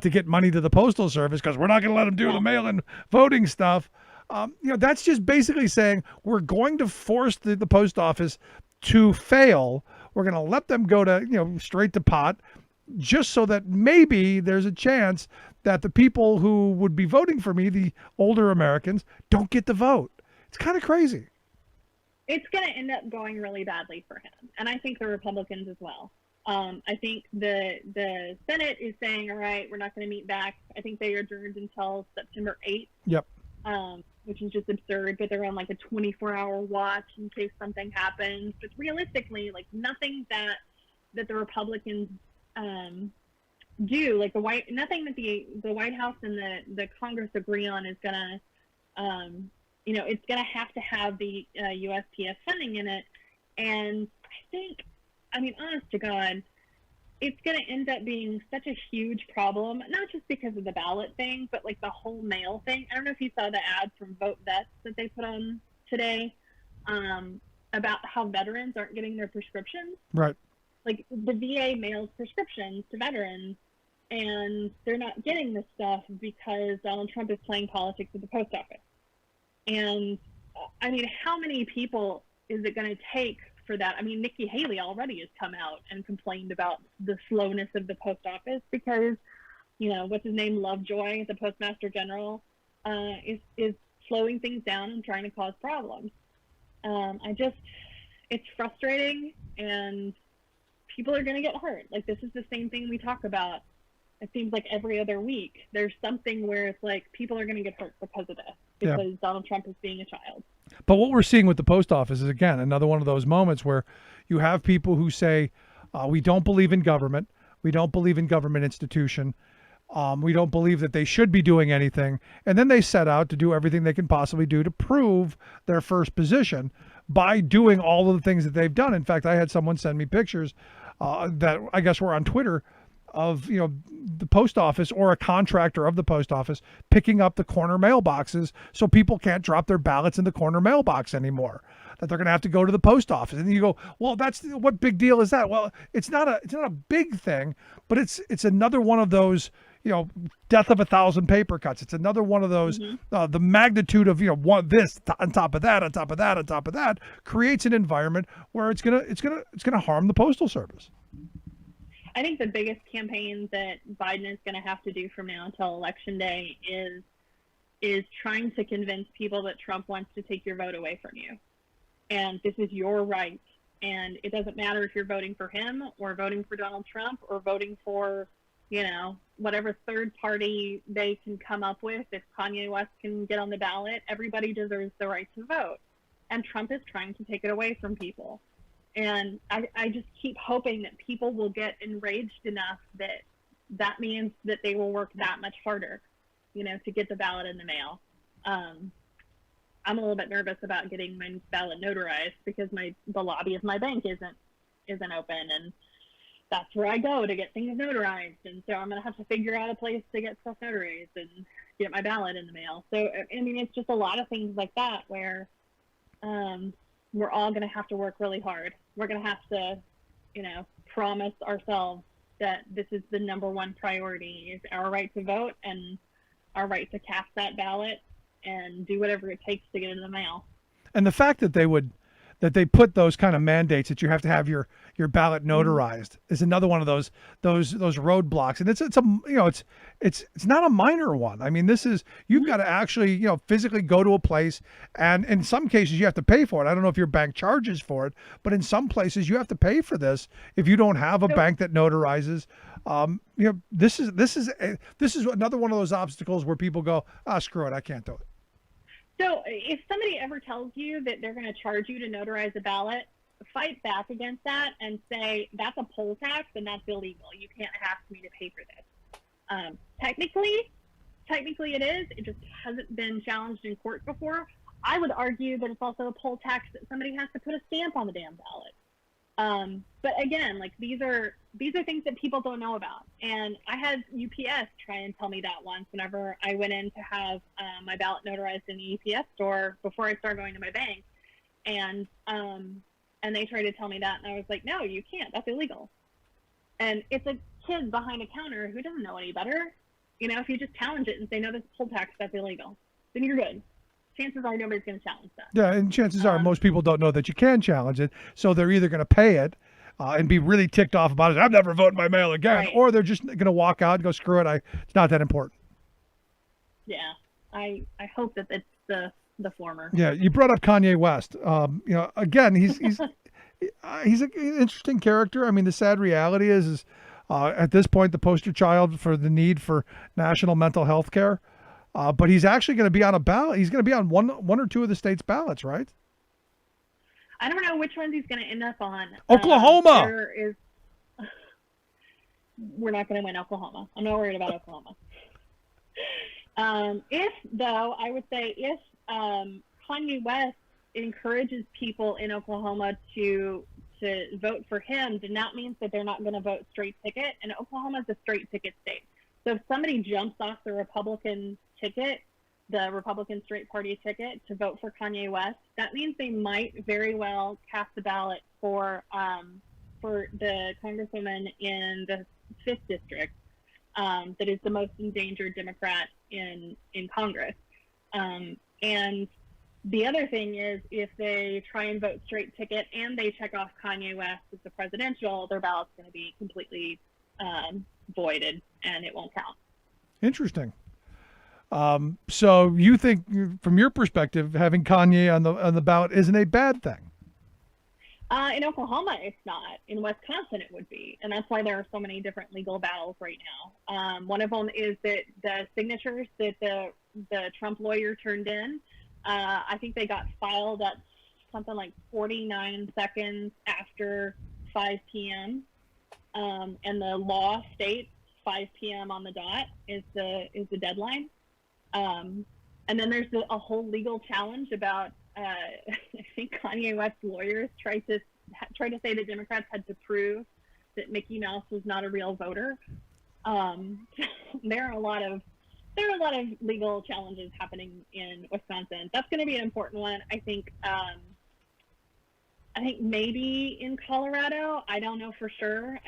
to get money to the Postal Service because we're not going to let them do the mail-in voting stuff. That's just basically saying we're going to force the post office to fail. We're going to let them go to, straight to pot, just so that maybe there's a chance that the people who would be voting for me, the older Americans, don't get the vote. It's kind of crazy. It's going to end up going really badly for him. And I think the Republicans as well. I think the Senate is saying, all right, we're not going to meet back. I think they adjourned until September 8th. Yep. Which is just absurd, but they're on like a 24-hour watch in case something happens. But realistically, like nothing that the Republicans do, like nothing that the White House and the Congress agree on is gonna It's going to have the USPS funding in it. And I think, honest to God, it's going to end up being such a huge problem, not just because of the ballot thing, but like the whole mail thing. I don't know if you saw the ad from Vote Vets that they put on today about how veterans aren't getting their prescriptions. Right. Like the VA mails prescriptions to veterans, and they're not getting this stuff because Donald Trump is playing politics at the post office. And how many people is it going to take for that? Nikki Haley already has come out and complained about the slowness of the post office because, what's his name, Lovejoy, the Postmaster General, is slowing things down and trying to cause problems. It's frustrating, and people are going to get hurt. Like, this is the same thing we talk about. It seems like every other week there's something where it's like people are going to get hurt because of this, because Donald Trump is being a child. But what we're seeing with the post office is, again, another one of those moments where you have people who say, we don't believe in government. We don't believe in government institution. We don't believe that they should be doing anything. And then they set out to do everything they can possibly do to prove their first position by doing all of the things that they've done. In fact, I had someone send me pictures that I guess were on Twitter of, the post office or a contractor of the post office picking up the corner mailboxes so people can't drop their ballots in the corner mailbox anymore, that they're going to have to go to the post office. And you go, well, what big deal is that? Well, it's not a big thing, but it's another one of those, death of 1,000 paper cuts. It's another one of those, the magnitude of, this on top of that, on top of that, on top of that creates an environment where it's going to harm the Postal Service. I think the biggest campaign that Biden is going to have to do from now until Election Day is trying to convince people that Trump wants to take your vote away from you. And this is your right. And it doesn't matter if you're voting for him or voting for Donald Trump or voting for, whatever third party they can come up with. If Kanye West can get on the ballot, everybody deserves the right to vote. And Trump is trying to take it away from people. And I just keep hoping that people will get enraged enough that means that they will work that much harder, to get the ballot in the mail. I'm a little bit nervous about getting my ballot notarized because the lobby of my bank isn't open, and that's where I go to get things notarized. And so I'm going to have to figure out a place to get stuff notarized and get my ballot in the mail. So, it's just a lot of things like that where we're all going to have to work really hard. We're going to have to, promise ourselves that this is the number one priority, is our right to vote and our right to cast that ballot and do whatever it takes to get it in the mail. And the fact that they put those kind of mandates that you have to have your ballot notarized is another one of those roadblocks. And it's not a minor one. This is, you've got to actually, physically go to a place, and in some cases you have to pay for it. I don't know if your bank charges for it, but in some places you have to pay for this if you don't have a bank that notarizes. This is another one of those obstacles where people go, screw it, I can't do it. So if somebody ever tells you that they're going to charge you to notarize a ballot, fight back against that and say, that's a poll tax and that's illegal. You can't ask me to pay for this. Technically it is. It just hasn't been challenged in court before. I would argue that it's also a poll tax that somebody has to put a stamp on the damn ballot. But again, these are things that people don't know about. And I had UPS try and tell me that once whenever I went in to have my ballot notarized in the UPS store before I started going to my bank. And they tried to tell me that, and I was like, no, you can't. That's illegal. And it's a kid behind a counter who doesn't know any better. If you just challenge it and say, no, this is poll tax, that's illegal, then you're good. Chances are nobody's going to challenge that. Yeah, and chances are most people don't know that you can challenge it, so they're either going to pay it and be really ticked off about it. I'm never voting by mail again, right. Or they're just going to walk out and go, screw it, it's not that important. Yeah, I hope that it's the former. Yeah, you brought up Kanye West. Again, he's an interesting character. The sad reality is at this point the poster child for the need for national mental health care. But he's actually going to be on a ballot. He's going to be on one or two of the state's ballots, right? I don't know which ones he's going to end up on. Oklahoma. We're not going to win Oklahoma. I'm not worried about Oklahoma. If, though, I would say if Kanye West encourages people in Oklahoma to vote for him, then that means that they're not going to vote straight ticket. And Oklahoma is a straight ticket state. So if somebody jumps off the Republican ticket, the Republican straight party ticket, to vote for Kanye West, that means they might very well cast a ballot for the congresswoman in the 5th district that is the most endangered Democrat in Congress. And the other thing is, if they try and vote straight ticket and they check off Kanye West as the presidential, their ballot's going to be completely voided and it won't count. Interesting. So you think, from your perspective, having Kanye on the ballot isn't a bad thing? In Oklahoma, it's not. In Wisconsin, it would be. And that's why there are so many different legal battles right now. One of them is that the signatures that the Trump lawyer turned in, I think they got filed at something like 49 seconds after 5 p.m. And the law states 5 p.m. on the dot is the deadline. And then there's a whole legal challenge about, I think Kanye West's lawyers tried to say that Democrats had to prove that Mickey Mouse was not a real voter. There are a lot of legal challenges happening in Wisconsin. That's going to be an important one. I think maybe in Colorado. I don't know for sure.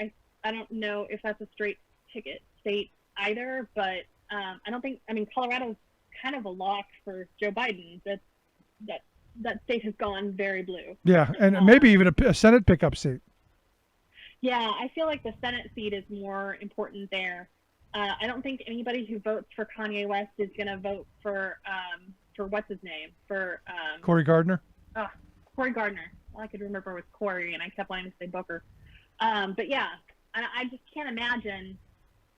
I don't know if that's a straight ticket state either, but I don't think. I mean, Colorado's kind of a lock for Joe Biden. That state has gone very blue. Yeah, and maybe even a Senate pickup seat. Yeah, I feel like the Senate seat is more important there. I don't think anybody who votes for Kanye West is going to vote for what's his name? For Cory Gardner? Cory Gardner. All I could remember was Cory, and I kept wanting to say Booker. But yeah, I just can't imagine,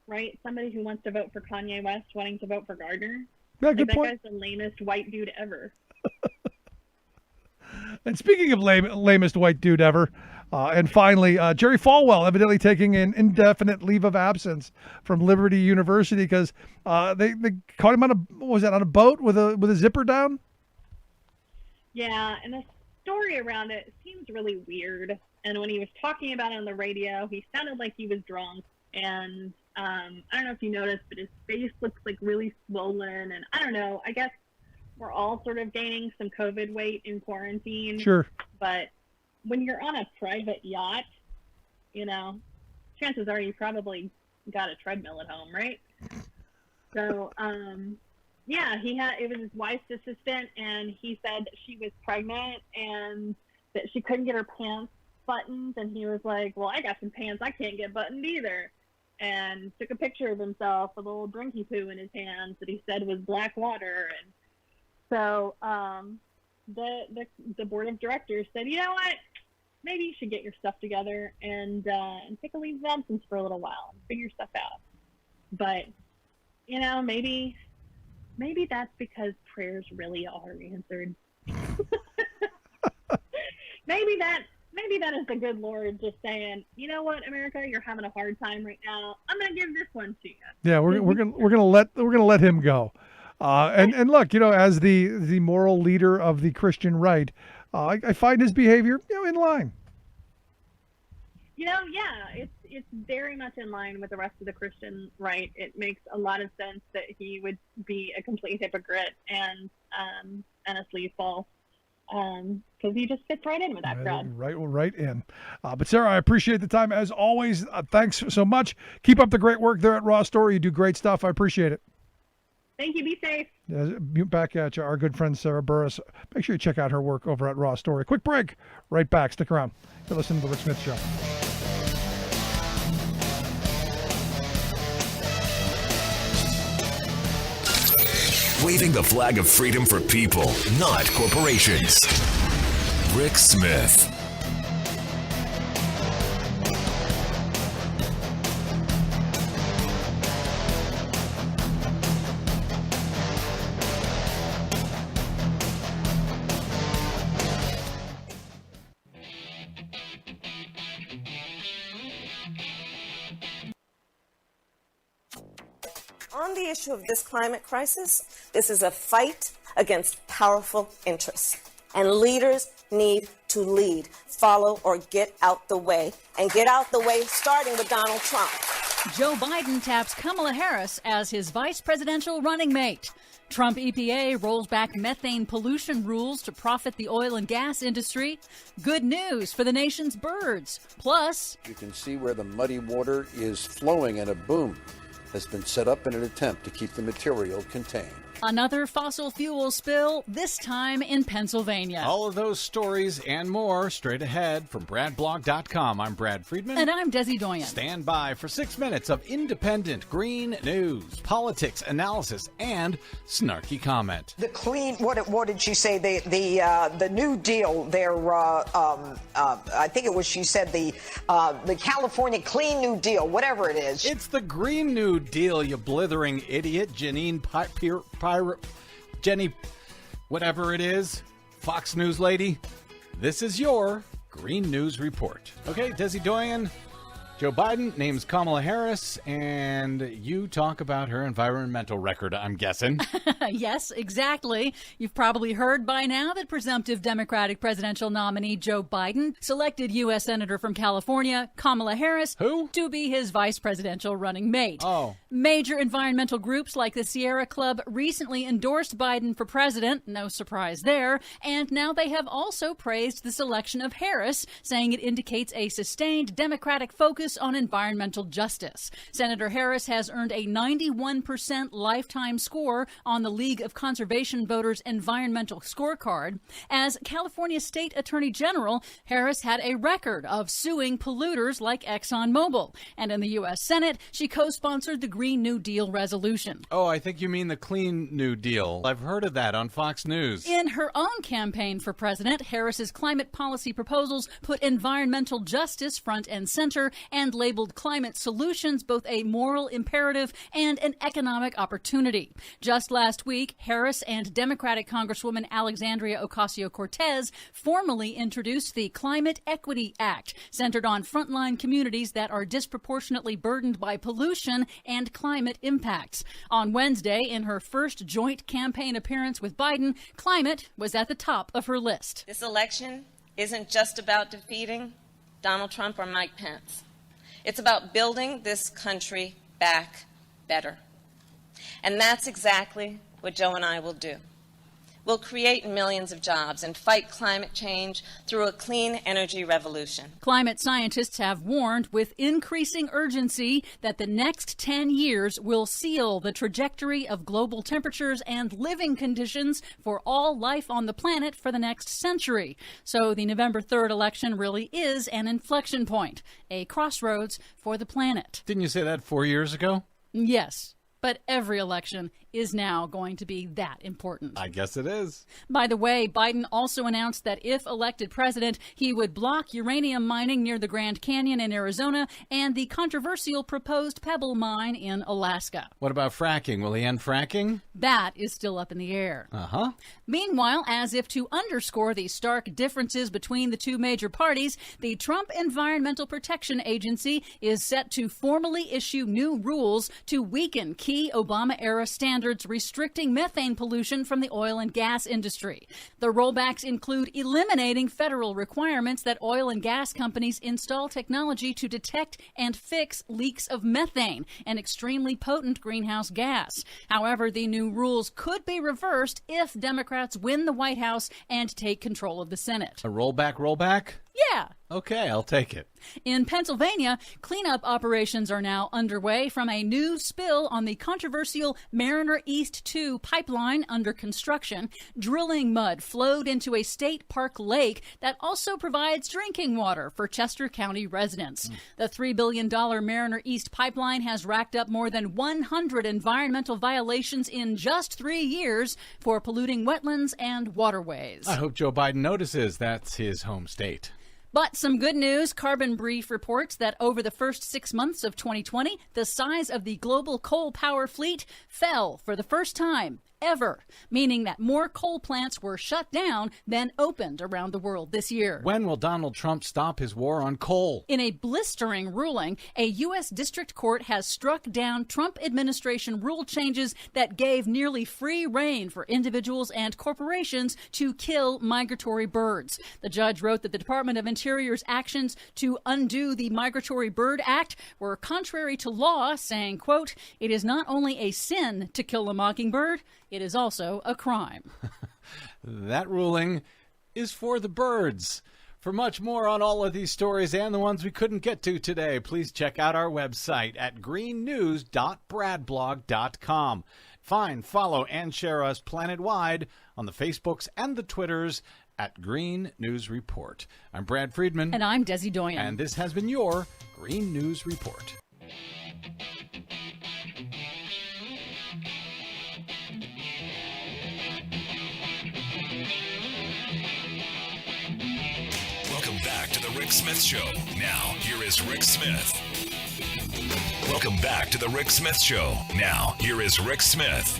right? Somebody who wants to vote for Kanye West wanting to vote for Gardner. Yeah, good point. That guy's the lamest white dude ever. And speaking of lamest white dude ever, and finally, Jerry Falwell evidently taking an indefinite leave of absence from Liberty University because they caught him on a boat with a zipper down? Yeah, and the story around it seems really weird. And when he was talking about it on the radio, he sounded like he was drunk. And I don't know if you noticed, but his face looks like really swollen. And I don't know, I guess we're all sort of gaining some COVID weight in quarantine. Sure. But when you're on a private yacht, chances are you probably got a treadmill at home, right? So, yeah, it was his wife's assistant, and he said that she was pregnant and that she couldn't get her pants buttoned. And he was like, well, I got some pants I can't get buttoned either. And took a picture of himself with a little drinky poo in his hands that he said was black water. And so the board of directors said, you know what, maybe you should get your stuff together and take a leave of absence for a little while and figure stuff out. But maybe that's because prayers really are answered. Maybe that is the good Lord just saying, you know what, America, you're having a hard time right now. I'm gonna give this one to you. Yeah, we're gonna let him go. And look, as the moral leader of the Christian right, I find his behavior, in line. Yeah, it's very much in line with the rest of the Christian right. It makes a lot of sense that he would be a complete hypocrite and a sleazeball, because he just fits right in with that crowd. Right in. But Sarah, I appreciate the time as always. Thanks so much. Keep up the great work there at Raw Story. You do great stuff. I appreciate it. Thank you. Be safe. Back at you, our good friend Sarah Burris. Make sure you check out her work over at Raw Story. Quick break. Right back. Stick around. You're listening to The Rick Smith Show. Waving the flag of freedom for people, not corporations. Rick Smith. On the issue of this climate crisis, this is a fight against powerful interests. And leaders need to lead, follow, or get out the way. And get out the way starting with Donald Trump. Joe Biden taps Kamala Harris as his vice presidential running mate. Trump EPA rolls back methane pollution rules to profit the oil and gas industry. Good news for the nation's birds. Plus, you can see where the muddy water is flowing, and a boom has been set up in an attempt to keep the material contained. another fossil fuel spill, this time in Pennsylvania. All of those stories and more straight ahead from BradBlog.com. I'm Brad Friedman. And I'm Desi Doyen. Stand by for 6 minutes of independent green news, politics, analysis, and snarky comment. The clean, what did she say? The New Deal. I think it was. She said the California Clean New Deal, whatever it is. It's the Green New Deal, you blithering idiot, Jenny, whatever it is, Fox News lady. This is your Green News Report. Okay, Desi Doyen, Joe Biden names Kamala Harris, and you talk about her environmental record, I'm guessing. Yes, exactly. You've probably heard by now that presumptive Democratic presidential nominee Joe Biden selected U.S. Senator from California, Kamala Harris, to be his vice presidential running mate. Oh. Major environmental groups like the Sierra Club recently endorsed Biden for president, no surprise there, and now they have also praised the selection of Harris, saying it indicates a sustained Democratic focus on environmental justice. Senator Harris has earned a 91% lifetime score on the League of Conservation Voters Environmental Scorecard. As California State Attorney General, Harris had a record of suing polluters like ExxonMobil. And in the U.S. Senate, she co-sponsored the Green New Deal resolution. Oh, I think you mean the Clean New Deal. I've heard of that on Fox News. In her own campaign for president, Harris's climate policy proposals put environmental justice front and center and labeled climate solutions both a moral imperative and an economic opportunity. Just last week, Harris and Democratic Congresswoman Alexandria Ocasio-Cortez formally introduced the Climate Equity Act, centered on frontline communities that are disproportionately burdened by pollution and climate impacts. On Wednesday, in her first joint campaign appearance with Biden, climate was at the top of her list. This election isn't just about defeating Donald Trump or Mike Pence. It's about building this country back better. And that's exactly what Joe and I will do. We'll create millions of jobs and fight climate change through a clean energy revolution. Climate scientists have warned with increasing urgency that the next 10 years will seal the trajectory of global temperatures and living conditions for all life on the planet for the next century. So the November 3rd election really is an inflection point, a crossroads for the planet. Didn't you say that 4 years ago? Yes. But every election is now going to be that important. I guess it is. By the way, Biden also announced that if elected president, he would block uranium mining near the Grand Canyon in Arizona and the controversial proposed Pebble mine in Alaska. What about fracking? Will he end fracking? That is still up in the air. Uh-huh. Meanwhile, as if to underscore the stark differences between the two major parties, the Trump Environmental Protection Agency is set to formally issue new rules to weaken key Obama-era standards restricting methane pollution from the oil and gas industry. The rollbacks include eliminating federal requirements that oil and gas companies install technology to detect and fix leaks of methane, an extremely potent greenhouse gas. However, the new rules could be reversed if Democrats win the White House and take control of the Senate. A rollback? Yeah. Okay, I'll take it. In Pennsylvania, cleanup operations are now underway from a new spill on the controversial Mariner East 2 pipeline under construction. Drilling mud flowed into a state park lake that also provides drinking water for Chester County residents. The $3 billion Mariner East pipeline has racked up more than 100 environmental violations in just 3 years for polluting wetlands and waterways. I hope Joe Biden notices that's his home state. But some good news. Carbon Brief reports that over the first 6 months of 2020, the size of the global coal power fleet fell for the first time ever, meaning that more coal plants were shut down than opened around the world this year. When will Donald Trump stop his war on coal? In a blistering ruling, a U.S. district court has struck down Trump administration rule changes that gave nearly free rein for individuals and corporations to kill migratory birds. The judge wrote that the Department of Interior's actions to undo the Migratory Bird Act were contrary to law, saying, quote, "It is not only a sin to kill a mockingbird, it is also a crime." That ruling is for the birds. For much more on all of these stories and the ones we couldn't get to today, please check out our website at greennews.bradblog.com. Find, follow, and share us planet-wide on the Facebooks and the Twitters at Green News Report. I'm Brad Friedman. And I'm Desi Doyen. And this has been your Green News Report. Welcome back to the Rick Smith Show. Now, here is Rick Smith. Welcome back to the Rick Smith Show. Now, here is Rick Smith.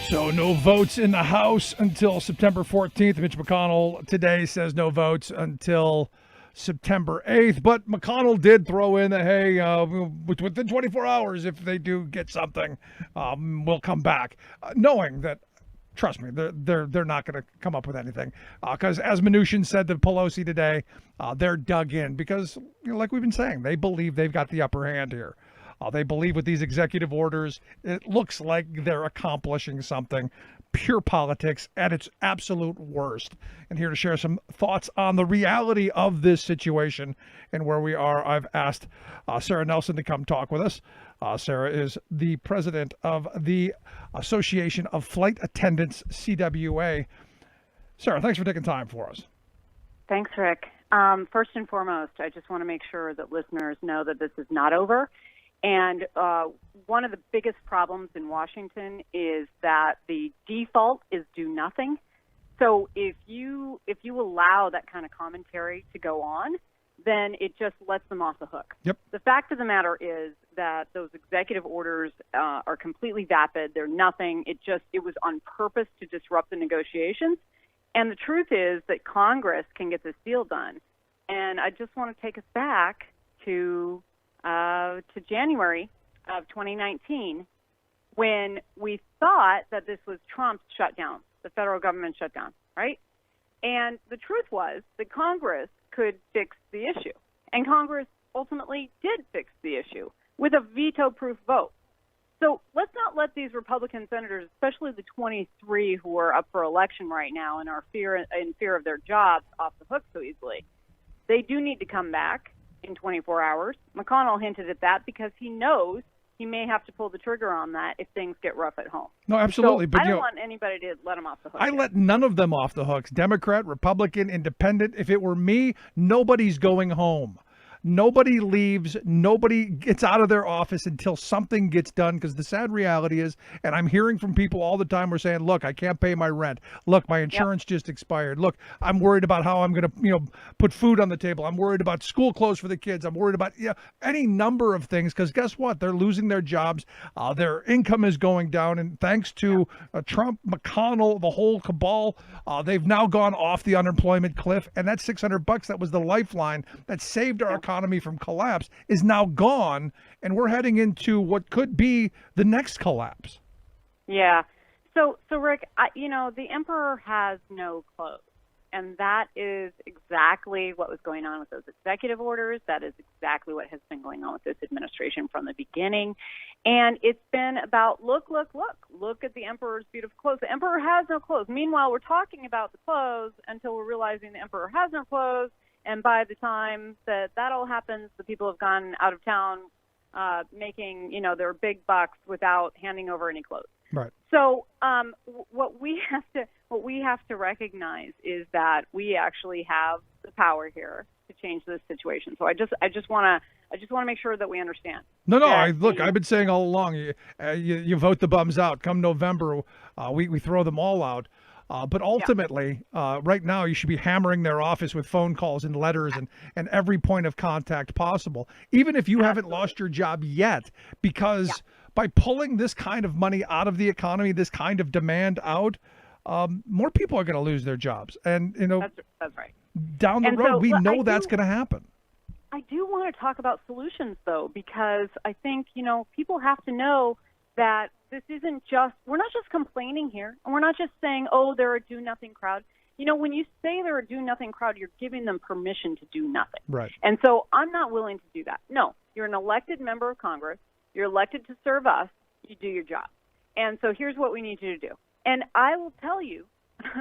So no votes in the House until September 14th. Mitch McConnell today says no votes until September 8th. But McConnell did throw in that, hey, within 24 hours, if they do get something, we'll come back. Knowing that, trust me, they're not going to come up with anything. Because as Mnuchin said to Pelosi today, they're dug in because, like we've been saying, they believe they've got the upper hand here. They believe with these executive orders, it looks like they're accomplishing something. Pure politics at its absolute worst. And here to share some thoughts on the reality of this situation and where we are, I've asked Sarah Nelson to come talk with us. Sarah is the president of the Association of Flight Attendants, CWA. Sarah, thanks for taking time for us. Thanks, Rick. First and foremost, I just want to make sure that listeners know that this is not over. And one of the biggest problems in Washington is that the default is do nothing. So if you allow that kind of commentary to go on, then it just lets them off the hook. Yep. The fact of the matter is that those executive orders are completely vapid. They're nothing. It was on purpose to disrupt the negotiations. And the truth is that Congress can get this deal done. And I just want to take us back to January of 2019, when we thought that this was Trump's shutdown, the federal government shutdown, right? And the truth was that Congress could fix the issue. And Congress ultimately did fix the issue with a veto-proof vote. So let's not let these Republican senators, especially the 23 who are up for election right now and are in fear of their jobs, off the hook so easily. They do need to come back in 24 hours. McConnell hinted at that because he knows he may have to pull the trigger on that if things get rough at home. No, absolutely. So but I don't want anybody to let him off the hook. I let none of them off the hooks. Democrat, Republican, Independent. If it were me, nobody's going home. Nobody leaves. Nobody gets out of their office until something gets done, because the sad reality is, and I'm hearing from people all the time, we're saying, look, I can't pay my rent. Look, my insurance just expired. Look, I'm worried about how I'm going to, put food on the table. I'm worried about school clothes for the kids. I'm worried about any number of things, because guess what? They're losing their jobs. Their income is going down. And thanks to Trump, McConnell, the whole cabal, they've now gone off the unemployment cliff. And that $600 that was the lifeline that saved our economy from collapse is now gone, and we're heading into what could be the next collapse. Yeah. So Rick, the emperor has no clothes, and that is exactly what was going on with those executive orders. That is exactly what has been going on with this administration from the beginning. And it's been about, look at the emperor's beautiful clothes. The emperor has no clothes. Meanwhile, we're talking about the clothes until we're realizing the emperor has no clothes. And by the time that all happens, the people have gone out of town making, their big bucks without handing over any clothes. Right. So what we have to recognize is that we actually have the power here to change this situation. So I just want to make sure that we understand. No. I've been saying all along, you vote the bums out. Come November, we throw them all out. But ultimately, right now, you should be hammering their office with phone calls and letters and every point of contact possible, even if you haven't lost your job yet, because by pulling this kind of money out of the economy, this kind of demand out, more people are going to lose their jobs. And, that's right. Down the road, we know that's going to happen. I do want to talk about solutions, though, because I think, people have to know that this isn't just, we're not just complaining here, and we're not just saying, oh, they're a do-nothing crowd. When you say they're a do-nothing crowd, you're giving them permission to do nothing. Right. And so I'm not willing to do that. No, you're an elected member of Congress. You're elected to serve us. You do your job. And so here's what we need you to do. And I will tell you,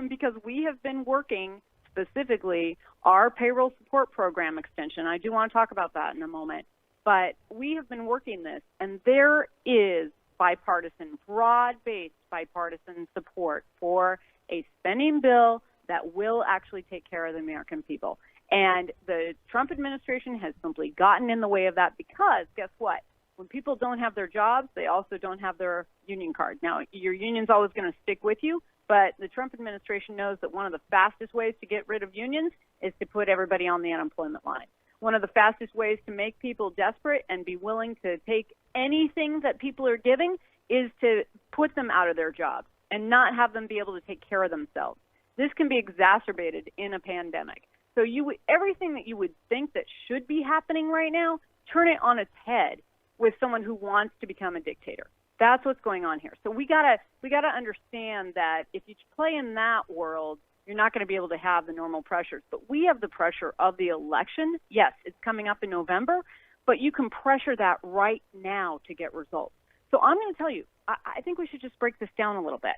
because we have been working specifically our payroll support program extension. I do want to talk about that in a moment. But we have been working this, and there is bipartisan, broad-based bipartisan support for a spending bill that will actually take care of the American people. And the Trump administration has simply gotten in the way of that because, guess what? When people don't have their jobs, they also don't have their union card. Now, your union's always going to stick with you, but the Trump administration knows that one of the fastest ways to get rid of unions is to put everybody on the unemployment line. One of the fastest ways to make people desperate and be willing to take anything that people are giving is to put them out of their jobs and not have them be able to take care of themselves. This can be exacerbated in a pandemic. So everything that you would think that should be happening right now, turn it on its head with someone who wants to become a dictator. That's what's going on here. So we gotta understand that if you play in that world, you're not going to be able to have the normal pressures. But we have the pressure of the election. Yes, it's coming up in November, but you can pressure that right now to get results. So I'm going to tell you, I think we should just break this down a little bit.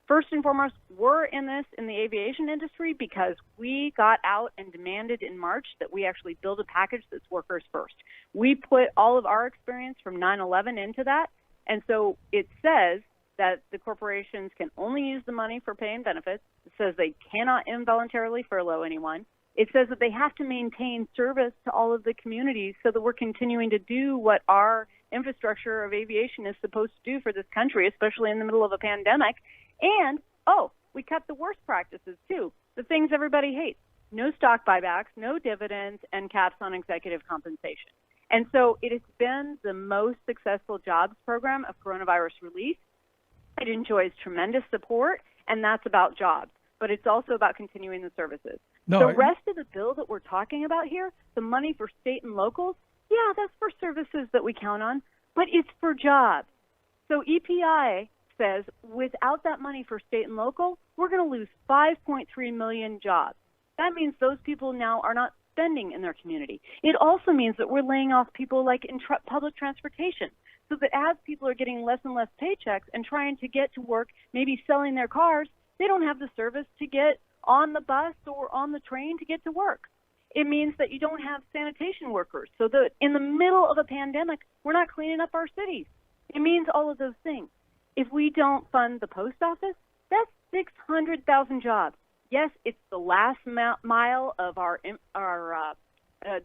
First and foremost, we're in this in the aviation industry because we got out and demanded in March that we actually build a package that's workers first. We put all of our experience from 9/11 into that, and so it says that the corporations can only use the money for pay and benefits. It says they cannot involuntarily furlough anyone. It says that they have to maintain service to all of the communities so that we're continuing to do what our infrastructure of aviation is supposed to do for this country, especially in the middle of a pandemic. And, we cut the worst practices, too, the things everybody hates. No stock buybacks, no dividends, and caps on executive compensation. And so it has been the most successful jobs program of coronavirus relief. It enjoys tremendous support, and that's about jobs. But it's also about continuing the services. The rest of the bill that we're talking about here, the money for state and locals, yeah, that's for services that we count on, but it's for jobs. So EPI says without that money for state and local, we're going to lose 5.3 million jobs. That means those people now are not spending in their community. It also means that we're laying off people like in public transportation, so that as people are getting less and less paychecks and trying to get to work, maybe selling their cars, they don't have the service to get on the bus or on the train to get to work. It means that you don't have sanitation workers, so that in the middle of a pandemic, we're not cleaning up our cities. It means all of those things. If we don't fund the post office, that's 600,000 jobs. Yes, it's the last mile of our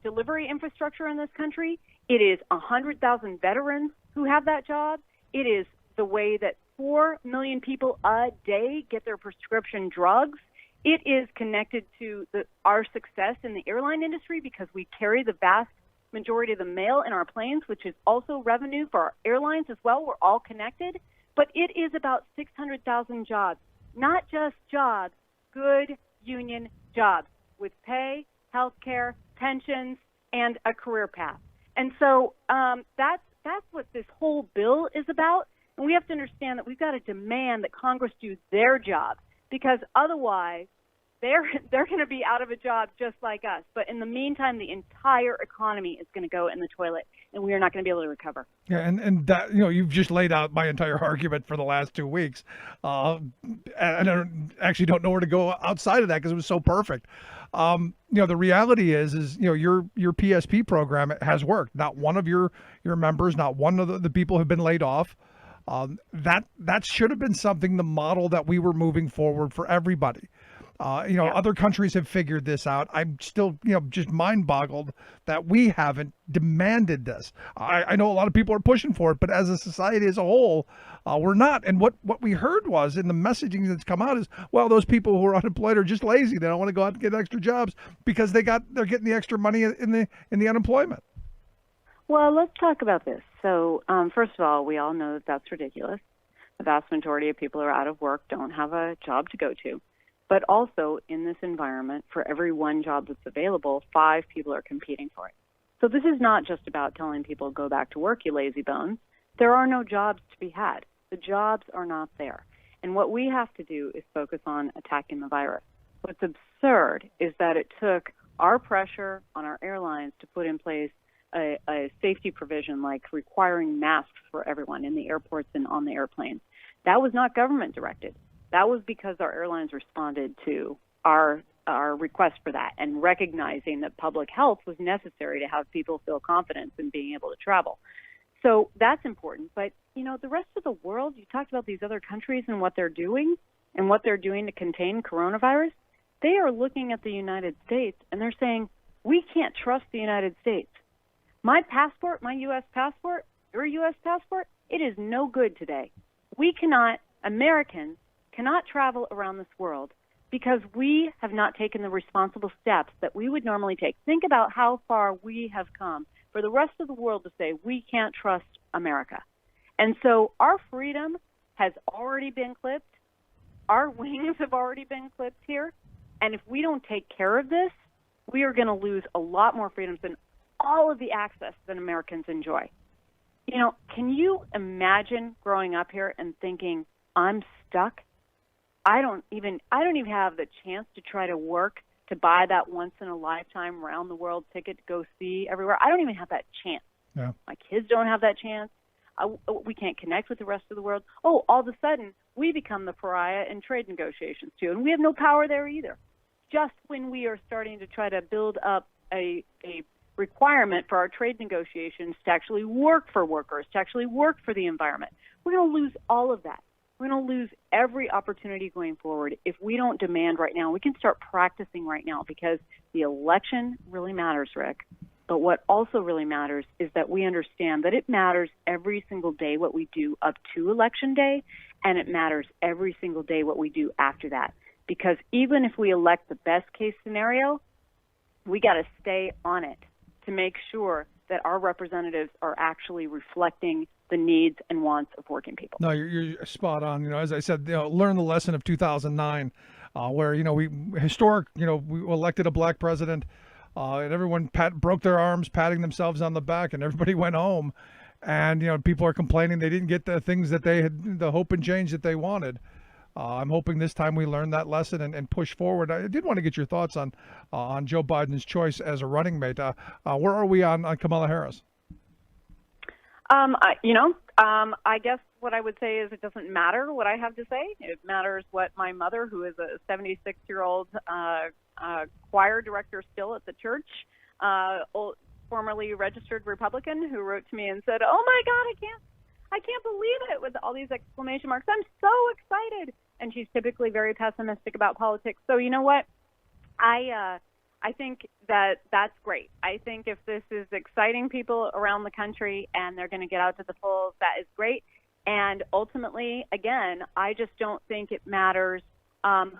delivery infrastructure in this country. It is 100,000 veterans who have that job. It is the way that 4 million people a day get their prescription drugs. It is connected to our success in the airline industry because we carry the vast majority of the mail in our planes, which is also revenue for our airlines as well. We're all connected. But it is about 600,000 jobs, not just jobs, good union jobs with pay, health care, pensions, and a career path. And so that's what this whole bill is about. And we have to understand that we've got to demand that Congress do their job, because otherwise they're going to be out of a job just like us. But in the meantime, the entire economy is going to go in the toilet, and we are not going to be able to recover. Yeah, and that, you've just laid out my entire argument for the last 2 weeks. And I actually don't know where to go outside of that because it was so perfect. The reality is your PSP program has worked. Not one of your members, not one of the people have been laid off. That should have been something, the model that we were moving forward for everybody. Other countries have figured this out. I'm still, just mind boggled that we haven't demanded this. I know a lot of people are pushing for it, but as a society as a whole, we're not. And what we heard was in the messaging that's come out is, well, those people who are unemployed are just lazy. They don't want to go out and get extra jobs because they're getting the extra money in the unemployment. Well, let's talk about this. So, first of all, we all know that that's ridiculous. The vast majority of people who are out of work, don't have a job to go to. But also, in this environment, for every one job that's available, 5 people are competing for it. So this is not just about telling people, go back to work, you lazy bones. There are no jobs to be had. The jobs are not there. And what we have to do is focus on attacking the virus. What's absurd is that it took our pressure on our airlines to put in place a safety provision like requiring masks for everyone in the airports and on the airplanes. That was not government directed. That was because our airlines responded to our request for that and recognizing that public health was necessary to have people feel confidence in being able to travel. So that's important. But, the rest of the world, you talked about these other countries and what they're doing to contain coronavirus. They are looking at the United States and they're saying, we can't trust the United States. My passport, my U.S. passport, your U.S. passport, it is no good today. Americans cannot travel around this world because we have not taken the responsible steps that we would normally take. Think about how far we have come for the rest of the world to say we can't trust America. And so our freedom has already been clipped. Our wings have already been clipped here. And if we don't take care of this, we are going to lose a lot more freedoms than all of the access that Americans enjoy. Can you imagine growing up here and thinking, I'm stuck? I don't even have the chance to try to work to buy that once in a lifetime round the world ticket to go see everywhere. I don't even have that chance. Yeah. My kids don't have that chance. We can't connect with the rest of the world. Oh, all of a sudden, we become the pariah in trade negotiations too, and we have no power there either. Just when we are starting to try to build up a requirement for our trade negotiations to actually work for workers, to actually work for the environment, we're going to lose all of that. We're going to lose every opportunity going forward if we don't demand right now. We can start practicing right now because the election really matters, Rick. But what also really matters is that we understand that it matters every single day what we do up to Election Day, and it matters every single day what we do after that. Because even if we elect the best case scenario, we got to stay on it to make sure that our representatives are actually reflecting the needs and wants of working people. No, you're spot on. As I said, learn the lesson of 2009, where we elected a black president, and everyone broke their arms, patting themselves on the back, and everybody went home. And people are complaining they didn't get the things that they had, the hope and change that they wanted. I'm hoping this time we learn that lesson and push forward. I did want to get your thoughts on Joe Biden's choice as a running mate. Where are we on Kamala Harris? I guess what I would say is it doesn't matter what I have to say. It matters what my mother, who is a 76-year-old choir director still at the church, formerly registered Republican, who wrote to me and said, "Oh my God, I can't believe it," with all these exclamation marks. "I'm so excited." And she's typically very pessimistic about politics. So you know what? I think that's great. I think if this is exciting people around the country and they're going to get out to the polls, that is great. And ultimately, again, I just don't think it matters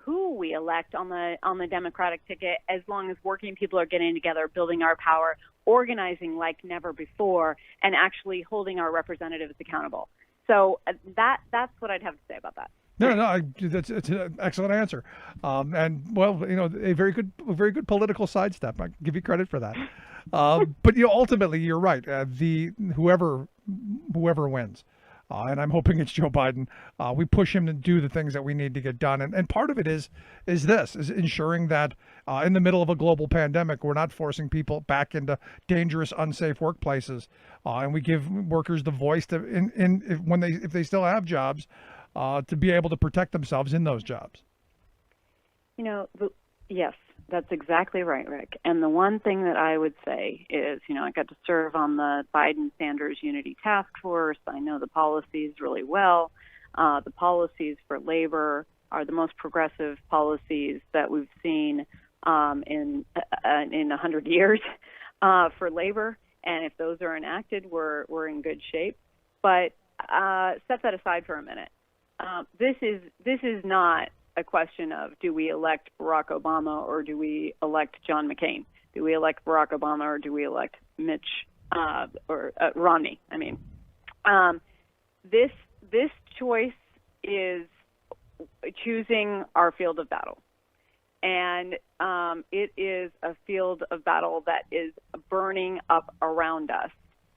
who we elect on the Democratic ticket, as long as working people are getting together, building our power, organizing like never before, and actually holding our representatives accountable. So that's what I'd have to say about that. No, that's an excellent answer, and a very good political sidestep. I give you credit for that. But ultimately, you're right. Whoever wins, and I'm hoping it's Joe Biden. We push him to do the things that we need to get done, and part of it is ensuring that in the middle of a global pandemic, we're not forcing people back into dangerous, unsafe workplaces, and we give workers the voice to if they still have jobs. To be able to protect themselves in those jobs. Yes, that's exactly right, Rick. And the one thing that I would say is, I got to serve on the Biden-Sanders Unity Task Force. I know the policies really well. The policies for labor are the most progressive policies that we've seen in 100 years for labor. And if those are enacted, we're in good shape. But set that aside for a minute. This is not a question of do we elect Barack Obama or do we elect John McCain? Do we elect Barack Obama or do we elect Romney? I mean, This choice is choosing our field of battle. And it is a field of battle that is burning up around us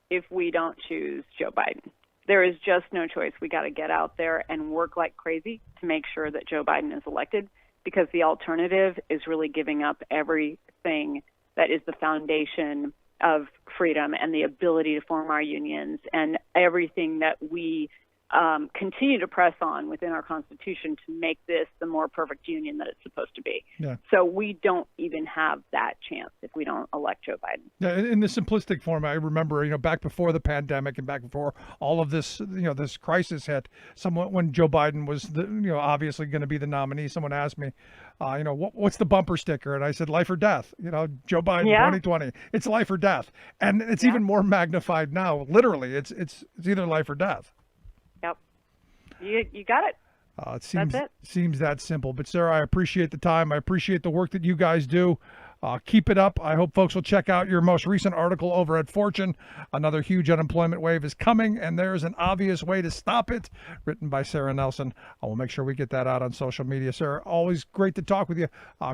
if we don't choose Joe Biden. There is just no choice. We got to get out there and work like crazy to make sure that Joe Biden is elected, because the alternative is really giving up everything that is the foundation of freedom and the ability to form our unions and everything that we continue to press on within our Constitution to make this the more perfect union that it's supposed to be. Yeah. So we don't even have that chance if we don't elect Joe Biden. Yeah, in the simplistic form, I remember, back before the pandemic and back before all of this, this crisis hit, when Joe Biden was, obviously going to be the nominee, someone asked me, what's the bumper sticker? And I said, life or death. Joe Biden, 2020. It's life or death. And it's even more magnified now. Literally, it's either life or death. Yep. You got it. Seems that simple. But Sarah, I appreciate the time. I appreciate the work that you guys do. Keep it up. I hope folks will check out your most recent article over at Fortune. Another huge unemployment wave is coming, and there's an obvious way to stop it, written by Sarah Nelson. I will make sure we get that out on social media. Sarah, always great to talk with you.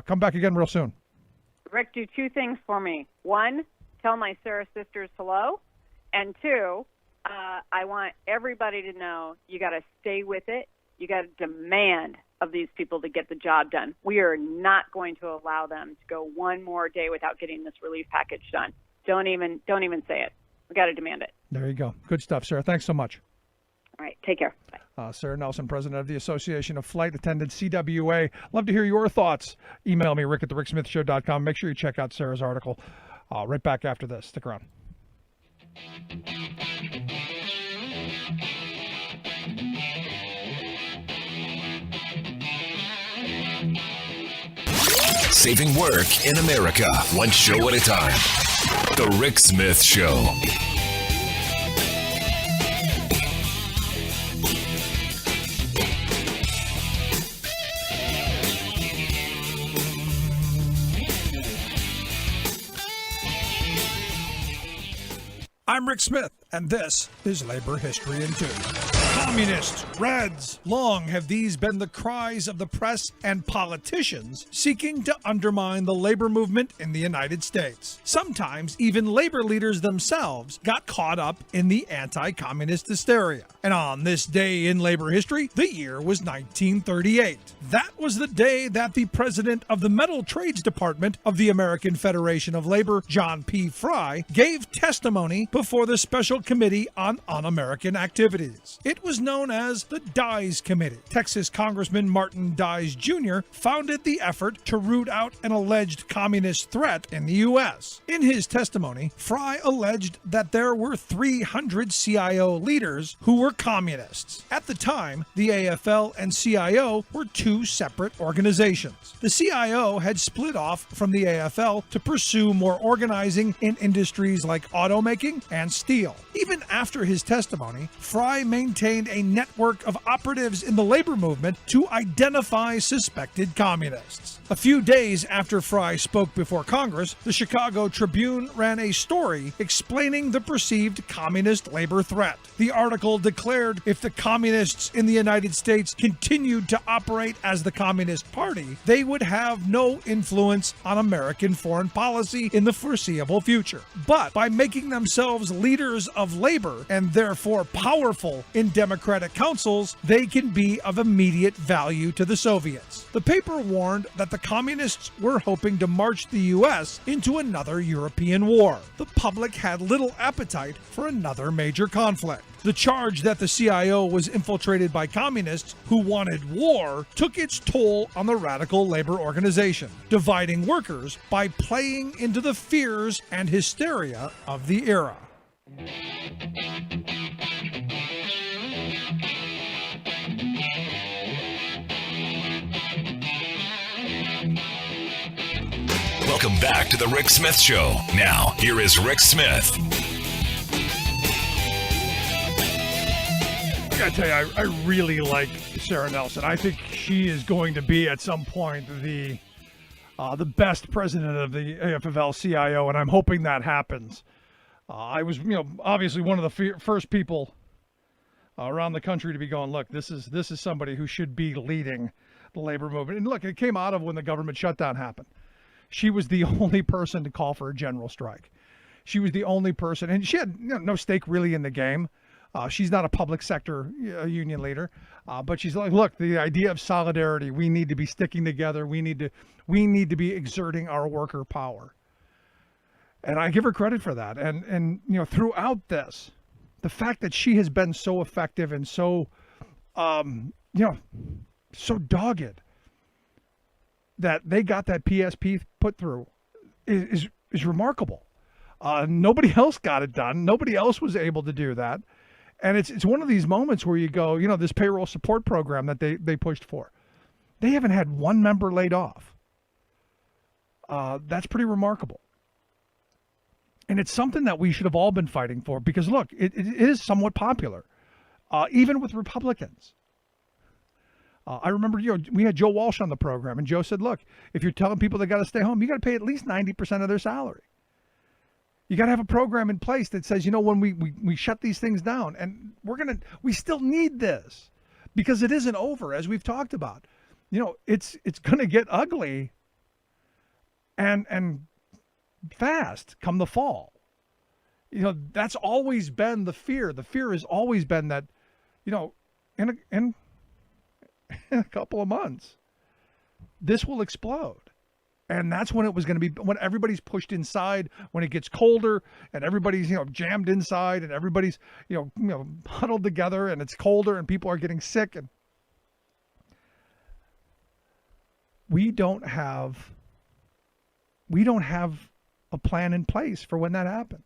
Come back again real soon. Rick, do two things for me. One, tell my Sarah sisters hello. And two, I want everybody to know you got to stay with it. You got to demand of these people to get the job done. We are not going to allow them to go one more day without getting this relief package done. Don't even say it. We got to demand it. There you go. Good stuff, Sarah. Thanks so much. All right. Take care. Bye. Sarah Nelson, president of the Association of Flight Attendants, CWA. Love to hear your thoughts. Email me, rick@thericksmithshow.com. Make sure you check out Sarah's article. Right back after this. Stick around. Saving work in America, one show at a time. The Rick Smith Show. I'm Rick Smith, and this is Labor History in 2. Communists, Reds, long have these been the cries of the press and politicians seeking to undermine the labor movement in the United States. Sometimes even labor leaders themselves got caught up in the anti-communist hysteria. And on this day in labor history, the year was 1938. That was the day that the president of the Metal Trades Department of the American Federation of Labor, John P. Frye, gave testimony before the Special Committee on Un-American Activities. It was known as the Dies Committee. Texas Congressman Martin Dies Jr. founded the effort to root out an alleged communist threat in the U.S. In his testimony, Frye alleged that there were 300 CIO leaders who were communists. At the time, the AFL and CIO were two separate organizations. The CIO had split off from the AFL to pursue more organizing in industries like automaking and steel. Even after his testimony, Frye maintained a network of operatives in the labor movement to identify suspected communists. A few days after Frye spoke before Congress, the Chicago Tribune ran a story explaining the perceived communist labor threat. The article declared if the communists in the United States continued to operate as the Communist Party, they would have no influence on American foreign policy in the foreseeable future. But by making themselves leaders of labor and therefore powerful in democratic councils, they can be of immediate value to the Soviets. The paper warned that the communists were hoping to march the U.S. into another European war. The public had little appetite for another major conflict. The charge that the CIO was infiltrated by communists who wanted war took its toll on the radical labor organization, dividing workers by playing into the fears and hysteria of the era. Welcome back to the Rick Smith Show. Now, here is Rick Smith. I gotta tell you, I really like Sarah Nelson. I think she is going to be at some point the best president of the AFL-CIO, and I'm hoping that happens. I was, obviously one of the first people around the country to be going, look, this is somebody who should be leading the labor movement. And look, it came out of when the government shutdown happened. She was the only person to call for a general strike. She was the only person, and she had no stake really in the game. She's not a public sector union leader, but she's like, look, the idea of solidarity, we need to be sticking together. We need to be exerting our worker power. And I give her credit for that. And throughout this, the fact that she has been so effective and so, so dogged that they got that PSP put through is remarkable. Nobody else got it done. Nobody else was able to do that. And it's one of these moments where you go, this payroll support program that they pushed for. They haven't had one member laid off. That's pretty remarkable. And it's something that we should have all been fighting for because, look, it is somewhat popular, even with Republicans. I remember, we had Joe Walsh on the program, and Joe said, look, if you're telling people they got to stay home, you got to pay at least 90% of their salary. You got to have a program in place that says, when we shut these things down, and we still need this because it isn't over, as we've talked about. It's going to get ugly and fast come the fall. That's always been the fear. The fear has always been that, in a couple of months, this will explode. And that's when it was going to be, when everybody's pushed inside, when it gets colder and everybody's, jammed inside and everybody's, huddled together and it's colder and people are getting sick. And we don't have a plan in place for when that happens.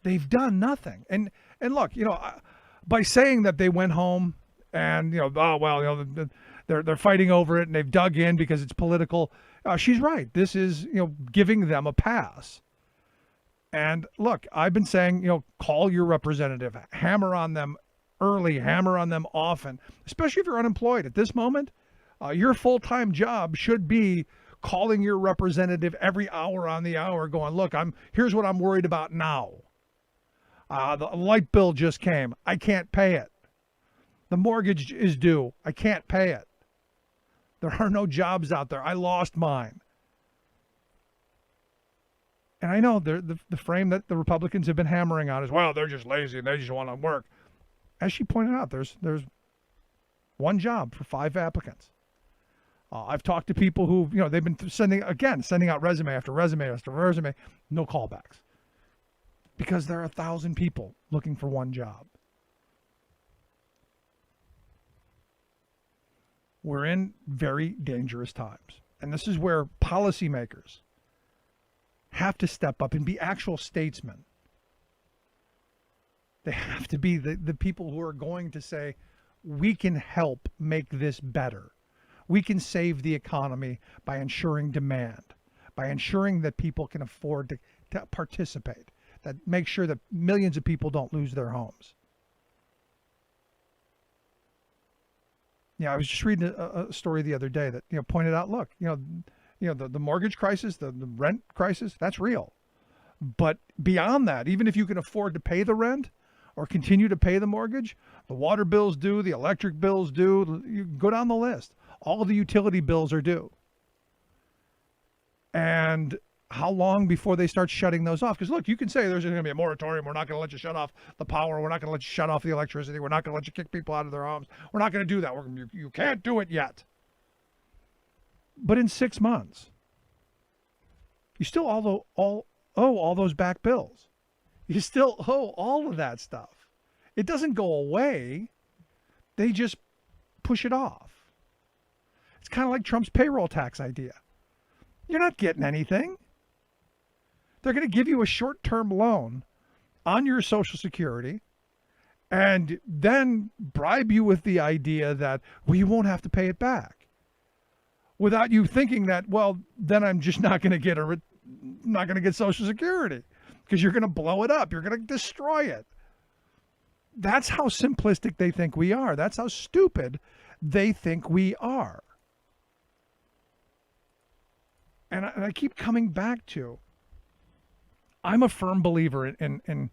They've done nothing. And look, by saying that they went home and, they're fighting over it and they've dug in because it's political. She's right. This is, giving them a pass. And look, I've been saying, call your representative, hammer on them early, hammer on them often, especially if you're unemployed at this moment. Your full-time job should be calling your representative every hour on the hour going, look, here's what I'm worried about now. The light bill just came. I can't pay it. The mortgage is due. I can't pay it. There are no jobs out there. I lost mine. And I know the frame that the Republicans have been hammering on is, well, they're just lazy and they just want to work. As she pointed out, there's one job for 5 applicants. I've talked to people who, they've been sending out resume after resume after resume, no callbacks. Because there are 1,000 people looking for one job. We're in very dangerous times. And this is where policymakers have to step up and be actual statesmen. They have to be the people who are going to say, we can help make this better. We can save the economy by ensuring demand, by ensuring that people can afford to participate, that make sure that millions of people don't lose their homes. I was just reading a story the other day that pointed out, look, the mortgage crisis, the rent crisis, that's real. But beyond that, even if you can afford to pay the rent or continue to pay the mortgage, the water bills due, the electric bills due, you go down the list. All of the utility bills are due. And how long before they start shutting those off? Because look, you can say there's going to be a moratorium. We're not going to let you shut off the power. We're not going to let you shut off the electricity. We're not going to let you kick people out of their homes. We're not going to do that. You can't do it yet. But in 6 months, you still owe all those back bills. You still owe all of that stuff. It doesn't go away. They just push it off. It's kind of like Trump's payroll tax idea. You're not getting anything. They're going to give you a short-term loan on your Social Security and then bribe you with the idea that, well, you won't have to pay it back, without you thinking that, well, then I'm just not going to get Social Security because you're going to blow it up. You're going to destroy it. That's how simplistic they think we are. That's how stupid they think we are. And I keep coming back to, I'm a firm believer in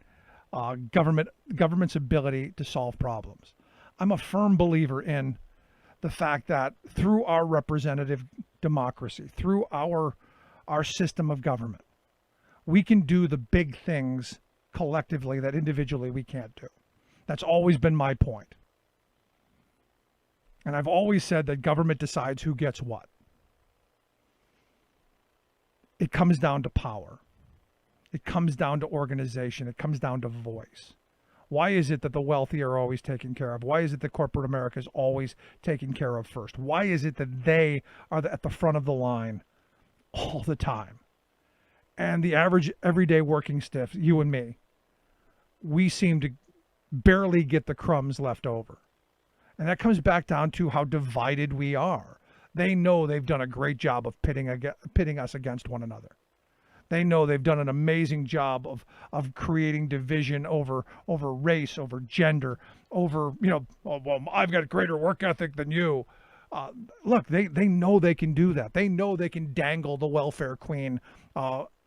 government's ability to solve problems. I'm a firm believer in the fact that through our representative democracy, through our system of government, we can do the big things collectively that individually we can't do. That's always been my point. And I've always said that government decides who gets what. It comes down to power. It comes down to organization. It comes down to voice. Why is it that the wealthy are always taken care of? Why is it that corporate America is always taken care of first? Why is it that they are at the front of the line all the time? And the average everyday working stiff, you and me, we seem to barely get the crumbs left over. And that comes back down to how divided we are. They know they've done a great job of pitting us against one another. They know they've done an amazing job of creating division over race, over gender, over, well, I've got a greater work ethic than you. Look, they know they can do that. They know they can dangle the welfare queen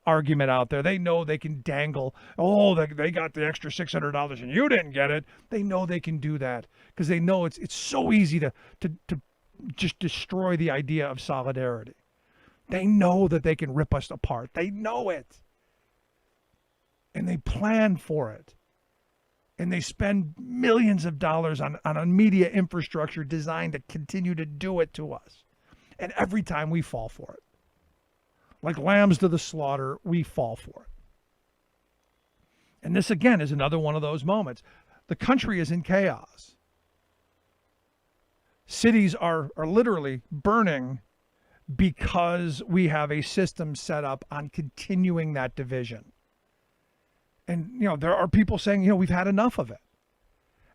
argument out there. They know they can dangle, they got the extra $600 and you didn't get it. They know they can do that because they know it's so easy to just destroy the idea of solidarity. They know that they can rip us apart. They know it. And they plan for it. And they spend millions of dollars on a media infrastructure designed to continue to do it to us. And every time we fall for it. Like lambs to the slaughter, we fall for it. And this, again, is another one of those moments. The country is in chaos. Cities are literally burning because we have a system set up on continuing that division. And, there are people saying, we've had enough of it.